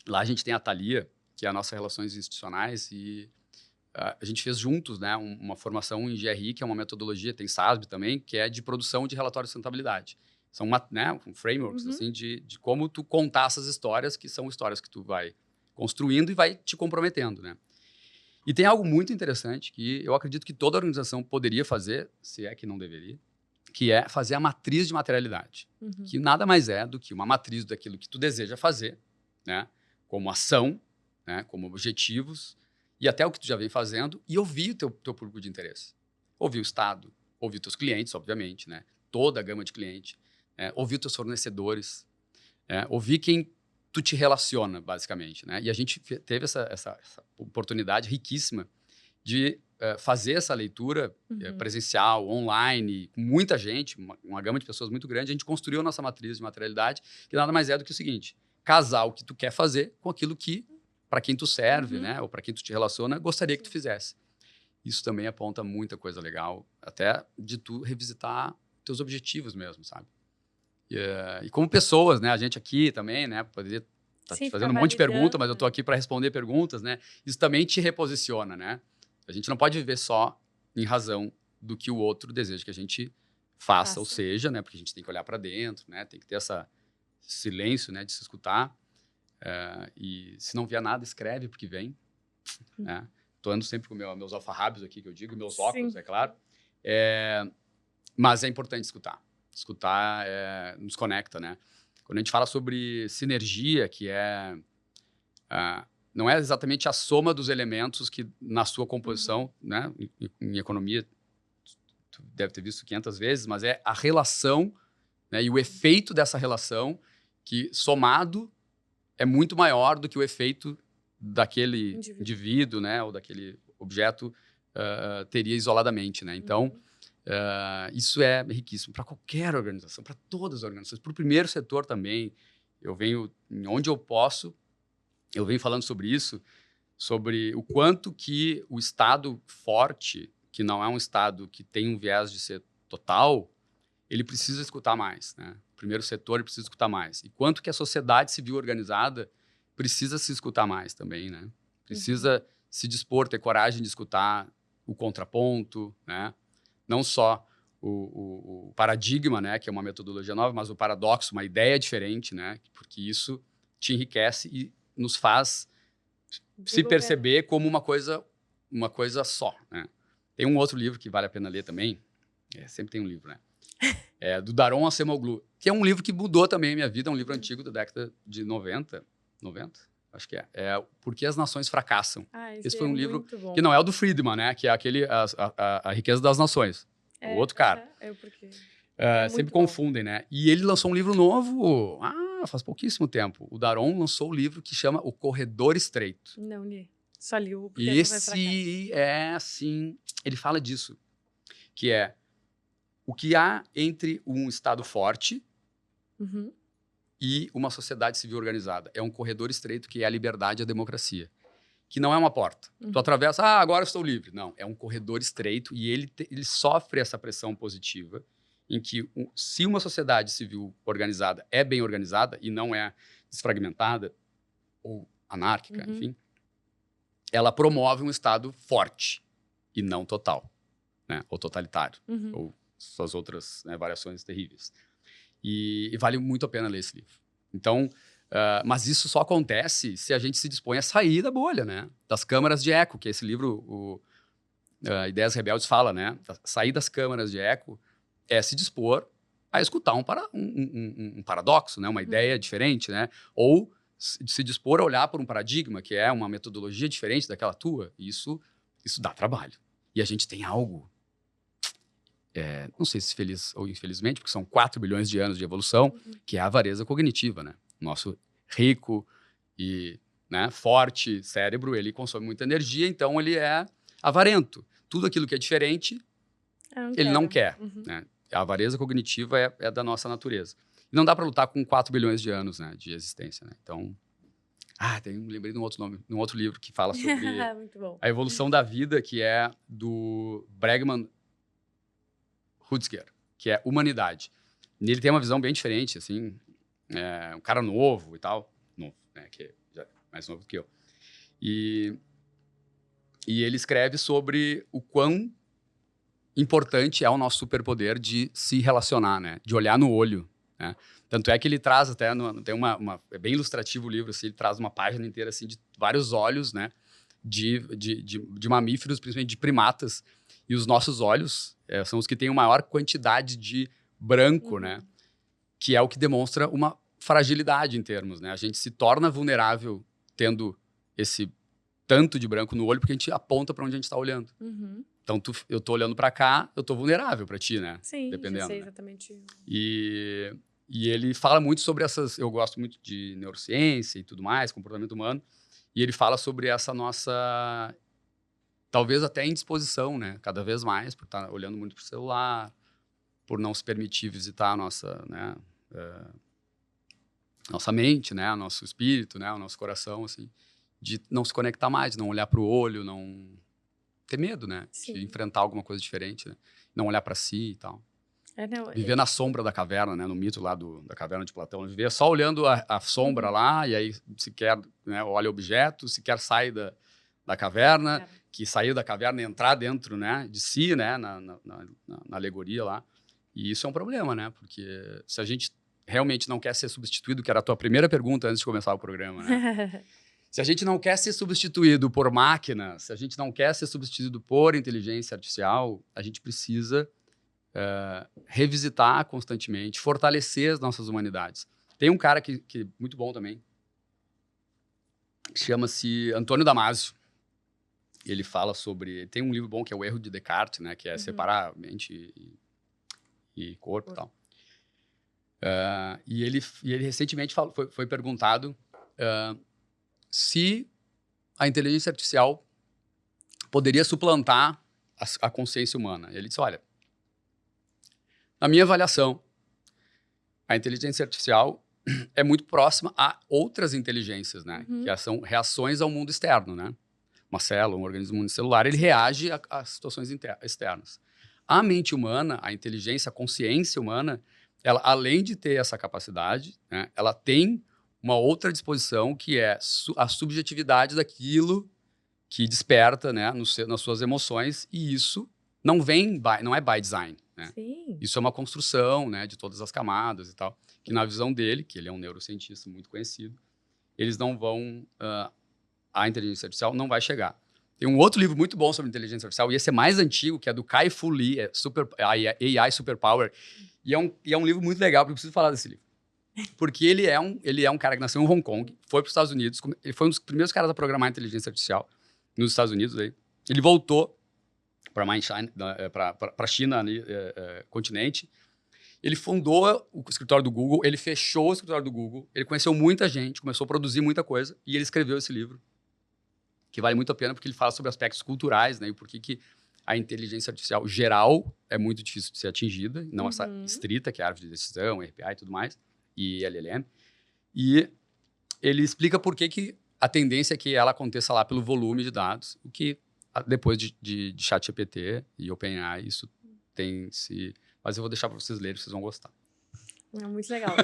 lá a gente tem a Thalia, que é a nossa Relações Institucionais, e a gente fez juntos, né, uma formação em GRI, que é uma metodologia, tem SASB também, que é de produção de relatórios de sustentabilidade. São frameworks assim, de como tu contar essas histórias, que são histórias que tu vai construindo e vai te comprometendo, né? E tem algo muito interessante que eu acredito que toda organização poderia fazer, se é que não deveria, que é fazer a matriz de materialidade, que nada mais é do que uma matriz daquilo que tu deseja fazer, né, como ação, né, como objetivos, e até o que tu já vem fazendo, e ouvir o teu público de interesse. Ouvir o Estado, ouvir os teus clientes, obviamente, né, toda a gama de clientes, ouvir os teus fornecedores, ouvir quem tu te relaciona, basicamente, né? E a gente teve essa oportunidade riquíssima de fazer essa leitura presencial, online, com muita gente, uma gama de pessoas muito grande. A gente construiu a nossa matriz de materialidade, que nada mais é do que o seguinte: casar o que tu quer fazer com aquilo que, para quem tu serve, né? Ou para quem tu te relaciona, gostaria que tu fizesse. Isso também aponta muita coisa legal, até de tu revisitar teus objetivos mesmo, sabe? E como pessoas, né? A gente aqui também, né? Poderia estar te fazendo um monte de perguntas, mas eu estou aqui para responder perguntas, né? Isso também te reposiciona, né? A gente não pode viver só em razão do que o outro deseja que a gente faça, ou seja, né? Porque a gente tem que olhar para dentro, né? Tem que ter esse silêncio, né? De se escutar. E se não vier nada, escreve, porque vem. Né? Tô andando sempre com meus alfarrábios aqui, que eu digo, meus óculos, é claro. Mas é importante escutar. Escutar nos conecta, né? Quando a gente fala sobre sinergia, que não é exatamente a soma dos elementos que na sua composição, né? Em economia, tu deve ter visto 500 vezes, mas é a relação, né? E o efeito dessa relação que, somado, é muito maior do que o efeito daquele indivíduo, né? Ou daquele objeto teria isoladamente, né? Então, isso é riquíssimo para qualquer organização, para todas as organizações, para o primeiro setor também. Eu venho, onde eu posso, eu venho falando sobre isso, sobre o quanto que o Estado forte, que não é um Estado que tem um viés de ser total, ele precisa escutar mais, né? O primeiro setor ele precisa escutar mais. E quanto que a sociedade civil organizada precisa se escutar mais também, né? Precisa se dispor, ter coragem de escutar o contraponto, né? Não só o paradigma, né, que é uma metodologia nova, mas o paradoxo, uma ideia diferente, né? Porque isso te enriquece e nos faz se perceber como uma coisa só, né? Tem um outro livro que vale a pena ler também, sempre tem um livro, né? Do Daron Acemoglu, que é um livro que mudou também a minha vida, é um livro antigo da década de 90, acho que é Por que as Nações Fracassam. Esse foi um livro que não é o do Friedman, né? Que é aquele a Riqueza das Nações. O outro cara. Sempre confundem, né? E ele lançou um livro novo faz pouquíssimo tempo. O Daron lançou um livro que chama O Corredor Estreito. Não li. Só li o E esse assim, ele fala disso, que é o que há entre um Estado forte e uma sociedade civil organizada. É um corredor estreito que é a liberdade e a democracia. Que não é uma porta. Tu atravessa, agora eu estou livre. Não, é um corredor estreito e ele sofre essa pressão positiva em que, se uma sociedade civil organizada é bem organizada e não é desfragmentada ou anárquica, enfim, ela promove um Estado forte e não total, né? Ou totalitário, ou suas outras, né, variações terríveis. E vale muito a pena ler esse livro. Então, mas isso só acontece se a gente se dispõe a sair da bolha, né? Das câmaras de eco, que esse livro, Ideias Rebeldes, fala, né? Sair das câmaras de eco é se dispor a escutar um paradoxo, né? Uma ideia diferente, né? Ou se dispor a olhar por um paradigma, que é uma metodologia diferente daquela tua. Isso dá trabalho. E a gente tem algo, não sei se feliz ou infelizmente, porque são 4 bilhões de anos de evolução, que é a avareza cognitiva, né? Nosso rico e, né, forte cérebro, ele consome muita energia, então ele é avarento. Tudo aquilo que é diferente, ele não quer. Né? A avareza cognitiva é da nossa natureza. E não dá para lutar com 4 bilhões de anos, né, de existência. Né? Então, lembrei de um outro nome, de um outro livro que fala sobre Muito bom. a evolução da vida, que é do Bregman Hutzger, que é Humanidade. E ele tem uma visão bem diferente, assim, um cara novo e tal, novo, né, que já é mais novo que eu. E ele escreve sobre o quão importante é o nosso superpoder de se relacionar, né, de olhar no olho. Né? Tanto é que ele traz até, tem é bem ilustrativo o livro, assim, ele traz uma página inteira assim, de vários olhos, né, de mamíferos, principalmente de primatas, e os nossos olhos são os que têm a maior quantidade de branco, né, que é o que demonstra uma fragilidade em termos, né, a gente se torna vulnerável tendo esse tanto de branco no olho porque a gente aponta para onde a gente está olhando. Então, eu tô olhando para cá, eu tô vulnerável para ti, né? Sim, dependendo, já sei né? exatamente. E ele fala muito sobre essas... Eu gosto muito de neurociência e tudo mais, comportamento humano. E ele fala sobre essa nossa... Talvez até indisposição, né? Cada vez mais, por estar olhando muito pro celular, por não se permitir visitar a nossa, né? Nossa mente, né? Nosso espírito, né? O nosso coração, assim. De não se conectar mais, não olhar pro olho, não... ter medo, né? Sim. De enfrentar alguma coisa diferente, né? Não olhar para si e tal. Não, Viver na sombra da caverna, né? No mito lá da caverna de Platão. Viver só olhando a sombra lá, e aí sequer, né, olha objetos, sequer sai da caverna, que sair da caverna e entrar dentro, né, de si, né? Na alegoria lá. E isso é um problema, né? Porque se a gente realmente não quer ser substituído, que era a tua primeira pergunta antes de começar o programa, né? Se a gente não quer ser substituído por máquinas, se a gente não quer ser substituído por inteligência artificial, a gente precisa revisitar constantemente, fortalecer as nossas humanidades. Tem um cara que é muito bom também, chama-se Antônio Damasio. Ele fala sobre... Tem um livro bom que é O Erro de Descartes, né, que é separar mente e corpo e tal. E ele recentemente foi perguntado... se a inteligência artificial poderia suplantar a consciência humana. Ele disse, olha, na minha avaliação, a inteligência artificial é muito próxima a outras inteligências, né? Que são reações ao mundo externo, né? Uma célula, um organismo unicelular, ele reage a situações externas. A mente humana, a inteligência, a consciência humana, ela, além de ter essa capacidade, né, ela tem uma outra disposição que é a subjetividade daquilo que desperta, né, nas suas emoções, e isso não é by design, né? Sim. Isso é uma construção, né, de todas as camadas e tal, que na visão dele, que ele é um neurocientista muito conhecido, eles não vão, a inteligência artificial não vai chegar. Tem um outro livro muito bom sobre inteligência artificial, e esse é mais antigo, que é do Kai-Fu Lee, AI Superpower, e é um livro muito legal, porque eu preciso falar desse livro. Porque ele é um cara que nasceu em Hong Kong, foi para os Estados Unidos, ele foi um dos primeiros caras a programar inteligência artificial nos Estados Unidos. Aí. Ele voltou para a China, ali, continente. Ele fundou o escritório do Google, ele fechou o escritório do Google, ele conheceu muita gente, começou a produzir muita coisa, e ele escreveu esse livro, que vale muito a pena, porque ele fala sobre aspectos culturais, né, e por que a inteligência artificial geral é muito difícil de ser atingida, não essa estrita, que é a árvore de decisão, RPA e tudo mais, e LLM, e ele explica por que a tendência é que ela aconteça lá pelo volume de dados, o que depois de ChatGPT e OpenAI, isso tem se... Mas eu vou deixar para vocês lerem, vocês vão gostar. É muito legal.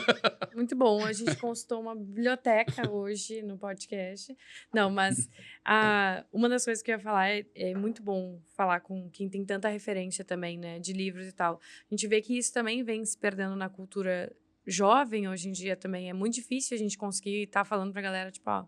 Muito bom. A gente consultou uma biblioteca hoje no podcast. Não, mas uma das coisas que eu ia falar é muito bom falar com quem tem tanta referência também, né? De livros e tal. A gente vê que isso também vem se perdendo na cultura jovem hoje em dia também. É muito difícil a gente conseguir estar falando pra galera, tipo, ó,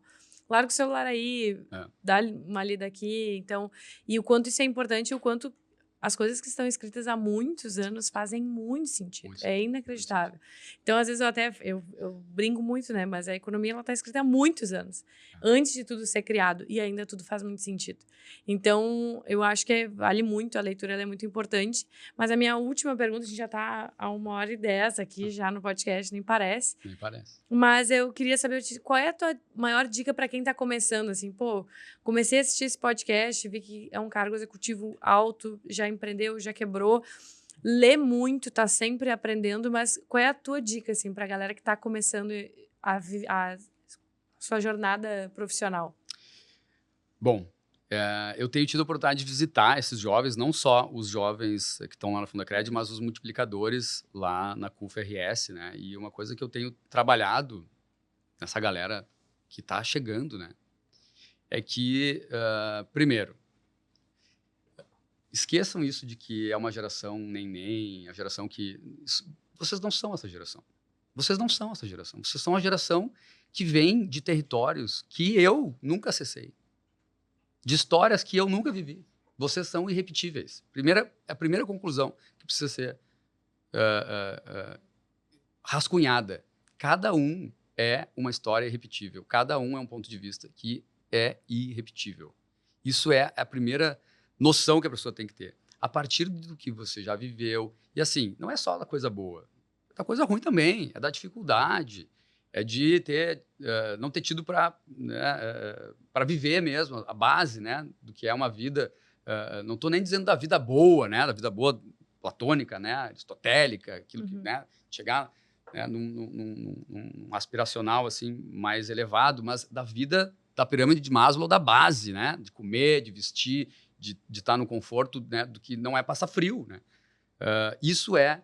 larga o celular aí, dá uma lida aqui. Então, e o quanto isso é importante e o quanto as coisas que estão escritas há muitos anos fazem muito sentido. É inacreditável. Então, às vezes, eu brinco muito, né? Mas a economia, ela está escrita há muitos anos. Antes de tudo ser criado. E ainda tudo faz muito sentido. Então, eu acho que vale muito. A leitura ela é muito importante. Mas a minha última pergunta, a gente já está há 1h10 aqui, já no podcast, nem parece. Nem parece. Mas eu queria saber qual é a tua maior dica para quem está começando, assim, pô, comecei a assistir esse podcast, vi que é um cargo executivo alto, já empreendeu, já quebrou, lê muito, tá sempre aprendendo, mas qual é a tua dica, assim, para a galera que está começando a sua jornada profissional? Bom, eu tenho tido a oportunidade de visitar esses jovens, não só os jovens que estão lá na Fundacred, mas os multiplicadores lá na CUFRS, né? E uma coisa que eu tenho trabalhado nessa galera que está chegando, né? É que, primeiro, esqueçam isso de que é uma geração neném, a geração que... Vocês não são essa geração. Vocês não são essa geração. Vocês são a geração que vem de territórios que eu nunca acessei. De histórias que eu nunca vivi. Vocês são irrepetíveis. A primeira conclusão que precisa ser rascunhada. Cada um é uma história irrepetível. Cada um é um ponto de vista que é irrepetível. Isso é a primeira noção que a pessoa tem que ter. A partir do que você já viveu. E assim, não é só da coisa boa. É da coisa ruim também. É da dificuldade. É de não ter tido para viver mesmo, a base, né, do que é uma vida. Não estou nem dizendo da vida boa, né, da vida boa platônica, né, aristotélica, aquilo que, né, chegar, né, num aspiracional assim, mais elevado, mas da vida da pirâmide de Maslow, da base, né, de comer, de vestir, de estar no conforto, né, do que não é passar frio. Né. Isso é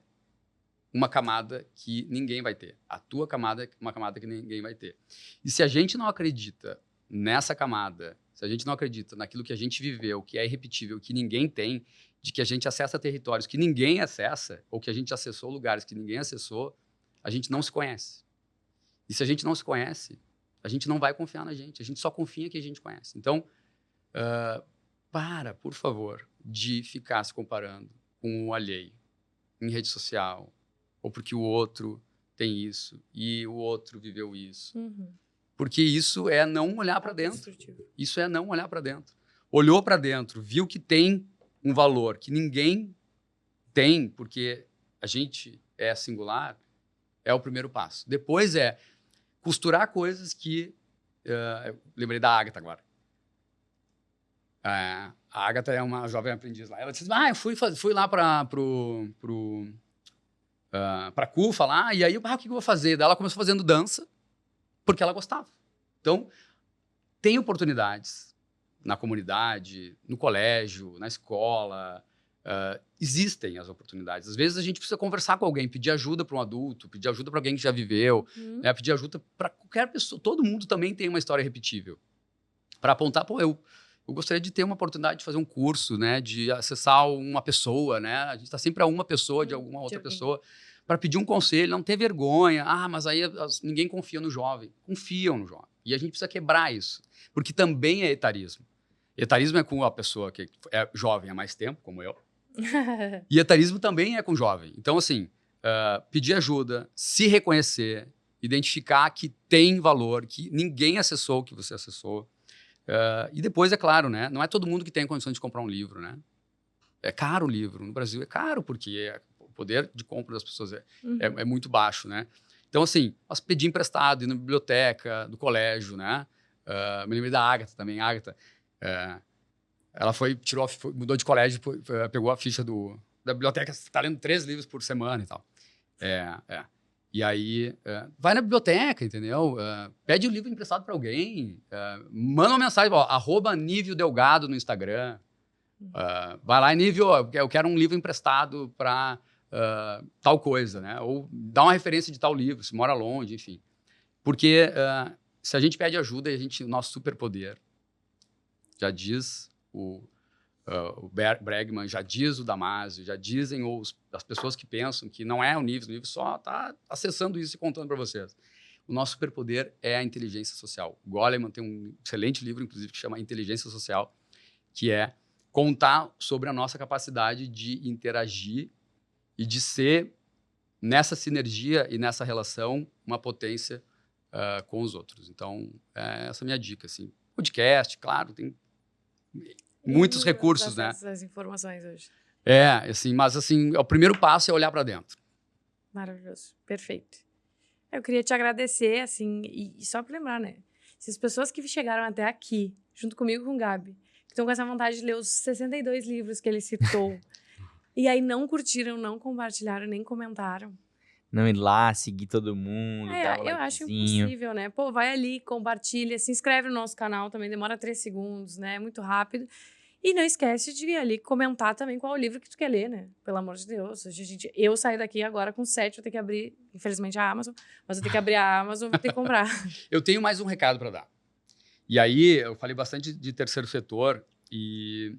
uma camada que ninguém vai ter. A tua camada é uma camada que ninguém vai ter. E se a gente não acredita nessa camada, se a gente não acredita naquilo que a gente viveu, que é irrepetível, que ninguém tem, de que a gente acessa territórios que ninguém acessa, ou que a gente acessou lugares que ninguém acessou, a gente não se conhece. E se a gente não se conhece, a gente não vai confiar na gente. A gente só confia que a gente conhece. Então, por favor, de ficar se comparando com o alheio em rede social, ou porque o outro tem isso, e o outro viveu isso. Uhum. Porque isso é não olhar para dentro. Isso é não olhar para dentro. Olhou para dentro, viu que tem um valor que ninguém tem, porque a gente é singular, é o primeiro passo. Depois é costurar coisas que... eu lembrei da Agatha agora. A Agatha é uma jovem aprendiz lá. Ela disse, eu fui lá para a CUFA lá, e aí, o que eu vou fazer? Daí ela começou fazendo dança, porque ela gostava. Então, tem oportunidades na comunidade, no colégio, na escola, existem as oportunidades. Às vezes a gente precisa conversar com alguém, pedir ajuda para um adulto, pedir ajuda para alguém que já viveu, né, pedir ajuda para qualquer pessoa. Todo mundo também tem uma história repetível. Para apontar, eu gostaria de ter uma oportunidade de fazer um curso, né, de acessar uma pessoa, né? A gente está sempre a uma pessoa de alguma outra pessoa para pedir um conselho, não ter vergonha. Mas aí ninguém confia no jovem. Confiam no jovem. E a gente precisa quebrar isso, porque também é etarismo. Etarismo é com a pessoa que é jovem há mais tempo, como eu. E etarismo também é com jovem. Então, assim, pedir ajuda, se reconhecer, identificar que tem valor, que ninguém acessou o que você acessou. E depois, é claro, né? Não é todo mundo que tem condições de comprar um livro, né? É caro o livro. No Brasil é caro, porque o poder de compra das pessoas é muito baixo, né? Então, assim, mas pedir emprestado, ir na biblioteca do colégio, né? Me lembrei da Agatha também. A Agatha, ela mudou de colégio, pegou a ficha da biblioteca, está lendo 3 livros por semana e tal. E aí, vai na biblioteca, entendeu? Pede o livro emprestado para alguém, manda uma mensagem, @Nívio Delgado no Instagram. Vai lá, Nívio, eu quero um livro emprestado para tal coisa, né? Ou dá uma referência de tal livro, se mora longe, enfim. Porque se a gente pede ajuda, o nosso superpoder, já diz o Bregman, já diz o Damasio, já dizem as pessoas que pensam que não é o nível só está acessando isso e contando para vocês. O nosso superpoder é a inteligência social. O Goleman tem um excelente livro, inclusive, que chama Inteligência Social, que é contar sobre a nossa capacidade de interagir e de ser, nessa sinergia e nessa relação, uma potência com os outros. Então, essa é a minha dica. Assim. Podcast, claro, tem muitos recursos, né? Essas informações hoje. Mas o primeiro passo é olhar para dentro. Maravilhoso, perfeito. Eu queria te agradecer, assim, e só para lembrar, né? Se as pessoas que chegaram até aqui, junto comigo e com o Gabi, que estão com essa vontade de ler os 62 livros que ele citou, e aí não curtiram, não compartilharam, nem comentaram. Não ir lá, seguir todo mundo, dar um eu acho likezinho. impossível, né? Pô, vai ali, compartilha, se inscreve no nosso canal também, demora 3 segundos, né? É muito rápido. E não esquece de ir ali comentar também qual é o livro que tu quer ler, né? Pelo amor de Deus. Eu saio daqui agora com 7, vou ter que abrir, infelizmente, a Amazon, mas eu tenho que abrir a Amazon, vou ter que comprar. Eu tenho mais um recado para dar. E aí, eu falei bastante de terceiro setor e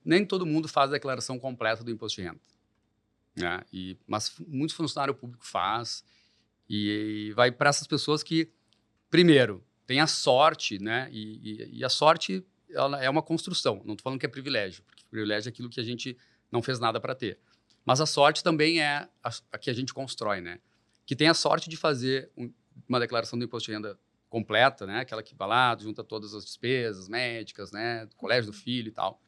nem todo mundo faz a declaração completa do imposto de renda. Né? Mas muito funcionário público faz e vai para essas pessoas que, primeiro, têm a sorte, né? E a sorte ela é uma construção. Não estou falando que é privilégio, porque privilégio é aquilo que a gente não fez nada para ter. Mas a sorte também é a que a gente constrói, né? Que tem a sorte de fazer uma declaração do imposto de renda completa, né? Aquela que vai lá, junta todas as despesas médicas, né? Do colégio do filho e tal.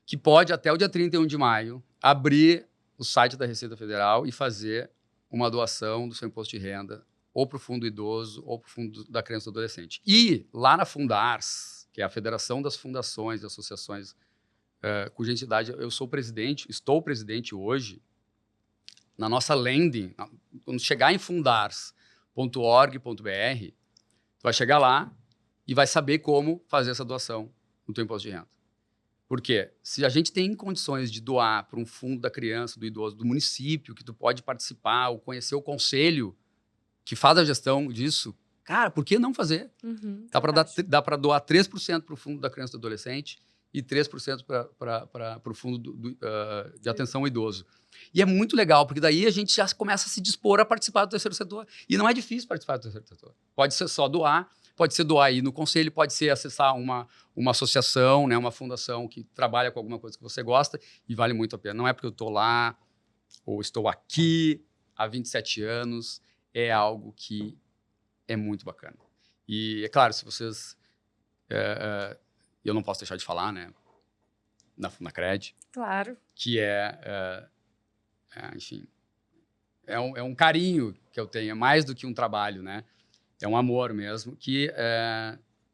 Que pode, até o dia 31 de maio, abrir o site da Receita Federal e fazer uma doação do seu imposto de renda ou para o Fundo Idoso ou para o Fundo da Criança e do Adolescente. E lá na Fundars, que é a Federação das Fundações e Associações, cuja entidade eu sou presidente, estou presidente hoje, na nossa landing, quando chegar em fundars.org.br, tu vai chegar lá e vai saber como fazer essa doação no teu imposto de renda. Por quê? Se a gente tem condições de doar para um fundo da criança, do idoso, do município, que tu pode participar ou conhecer o conselho que faz a gestão disso, cara, por que não fazer? Dá para doar 3% para o fundo da criança e do adolescente e 3% para o fundo de atenção ao idoso. E é muito legal, porque daí a gente já começa a se dispor a participar do terceiro setor. E não é difícil participar do terceiro setor. Pode ser só doar, pode ser doar aí no conselho, pode ser acessar uma associação, né, uma fundação que trabalha com alguma coisa que você gosta e vale muito a pena. Não é porque eu estou lá ou estou aqui há 27 anos, é algo que é muito bacana. E, é claro, se vocês... eu não posso deixar de falar, né? Na Fundacred. Claro. Que enfim... É um carinho que eu tenho, é mais do que um trabalho, né? É um amor mesmo, que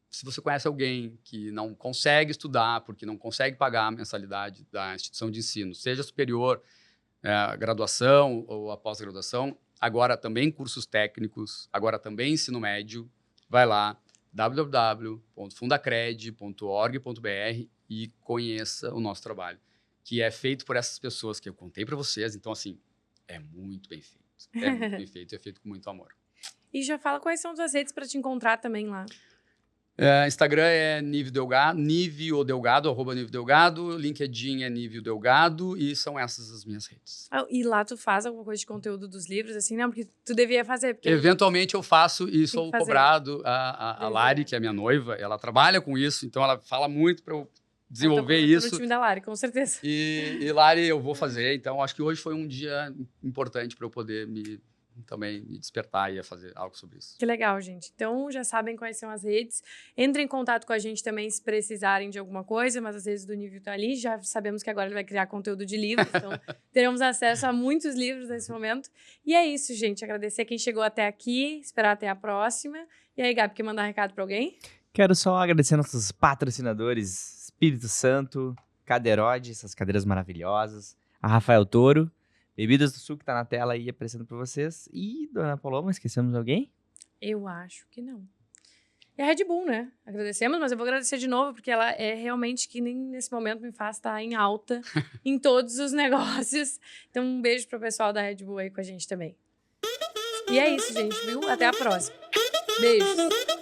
se você conhece alguém que não consegue estudar, porque não consegue pagar a mensalidade da instituição de ensino, seja superior, graduação ou a pós-graduação, agora também cursos técnicos, agora também ensino médio, vai lá, www.fundacred.org.br e conheça o nosso trabalho, que é feito por essas pessoas que eu contei para vocês. Então, assim, é muito bem feito. É muito bem feito, é feito com muito amor. E já fala quais são as tuas redes para te encontrar também lá. Instagram é Nívio Delgado, Nívio Delgado, @Nívio Delgado, LinkedIn é Nívio Delgado e são essas as minhas redes. E lá tu faz alguma coisa de conteúdo dos livros, assim, não? Porque tu devia fazer. Porque eventualmente eu faço e sou cobrado. A Lari, que é minha noiva, ela trabalha com isso, então ela fala muito para eu desenvolver isso. No time da Lari, com certeza. E Lari, eu vou fazer. Então, acho que hoje foi um dia importante para eu poder também me despertar e fazer algo sobre isso. Que legal, gente. Então, já sabem quais são as redes. Entrem em contato com a gente também se precisarem de alguma coisa, mas às vezes do Nívio tá ali. Já sabemos que agora ele vai criar conteúdo de livros, então teremos acesso a muitos livros nesse momento. E é isso, gente. Agradecer quem chegou até aqui, esperar até a próxima. E aí, Gabi, quer mandar um recado para alguém? Quero só agradecer nossos patrocinadores, Espírito Santo, Cadeirode, essas cadeiras maravilhosas, a Rafael Toro, Bebidas do Sul, que tá na tela aí aparecendo para vocês. E, Dona Paloma, esquecemos alguém? Eu acho que não. E a Red Bull, né? Agradecemos, mas eu vou agradecer de novo, porque ela é realmente que nem nesse momento me faz estar em alta em todos os negócios. Então, um beijo pro pessoal da Red Bull aí com a gente também. E é isso, gente, viu? Até a próxima. Beijos.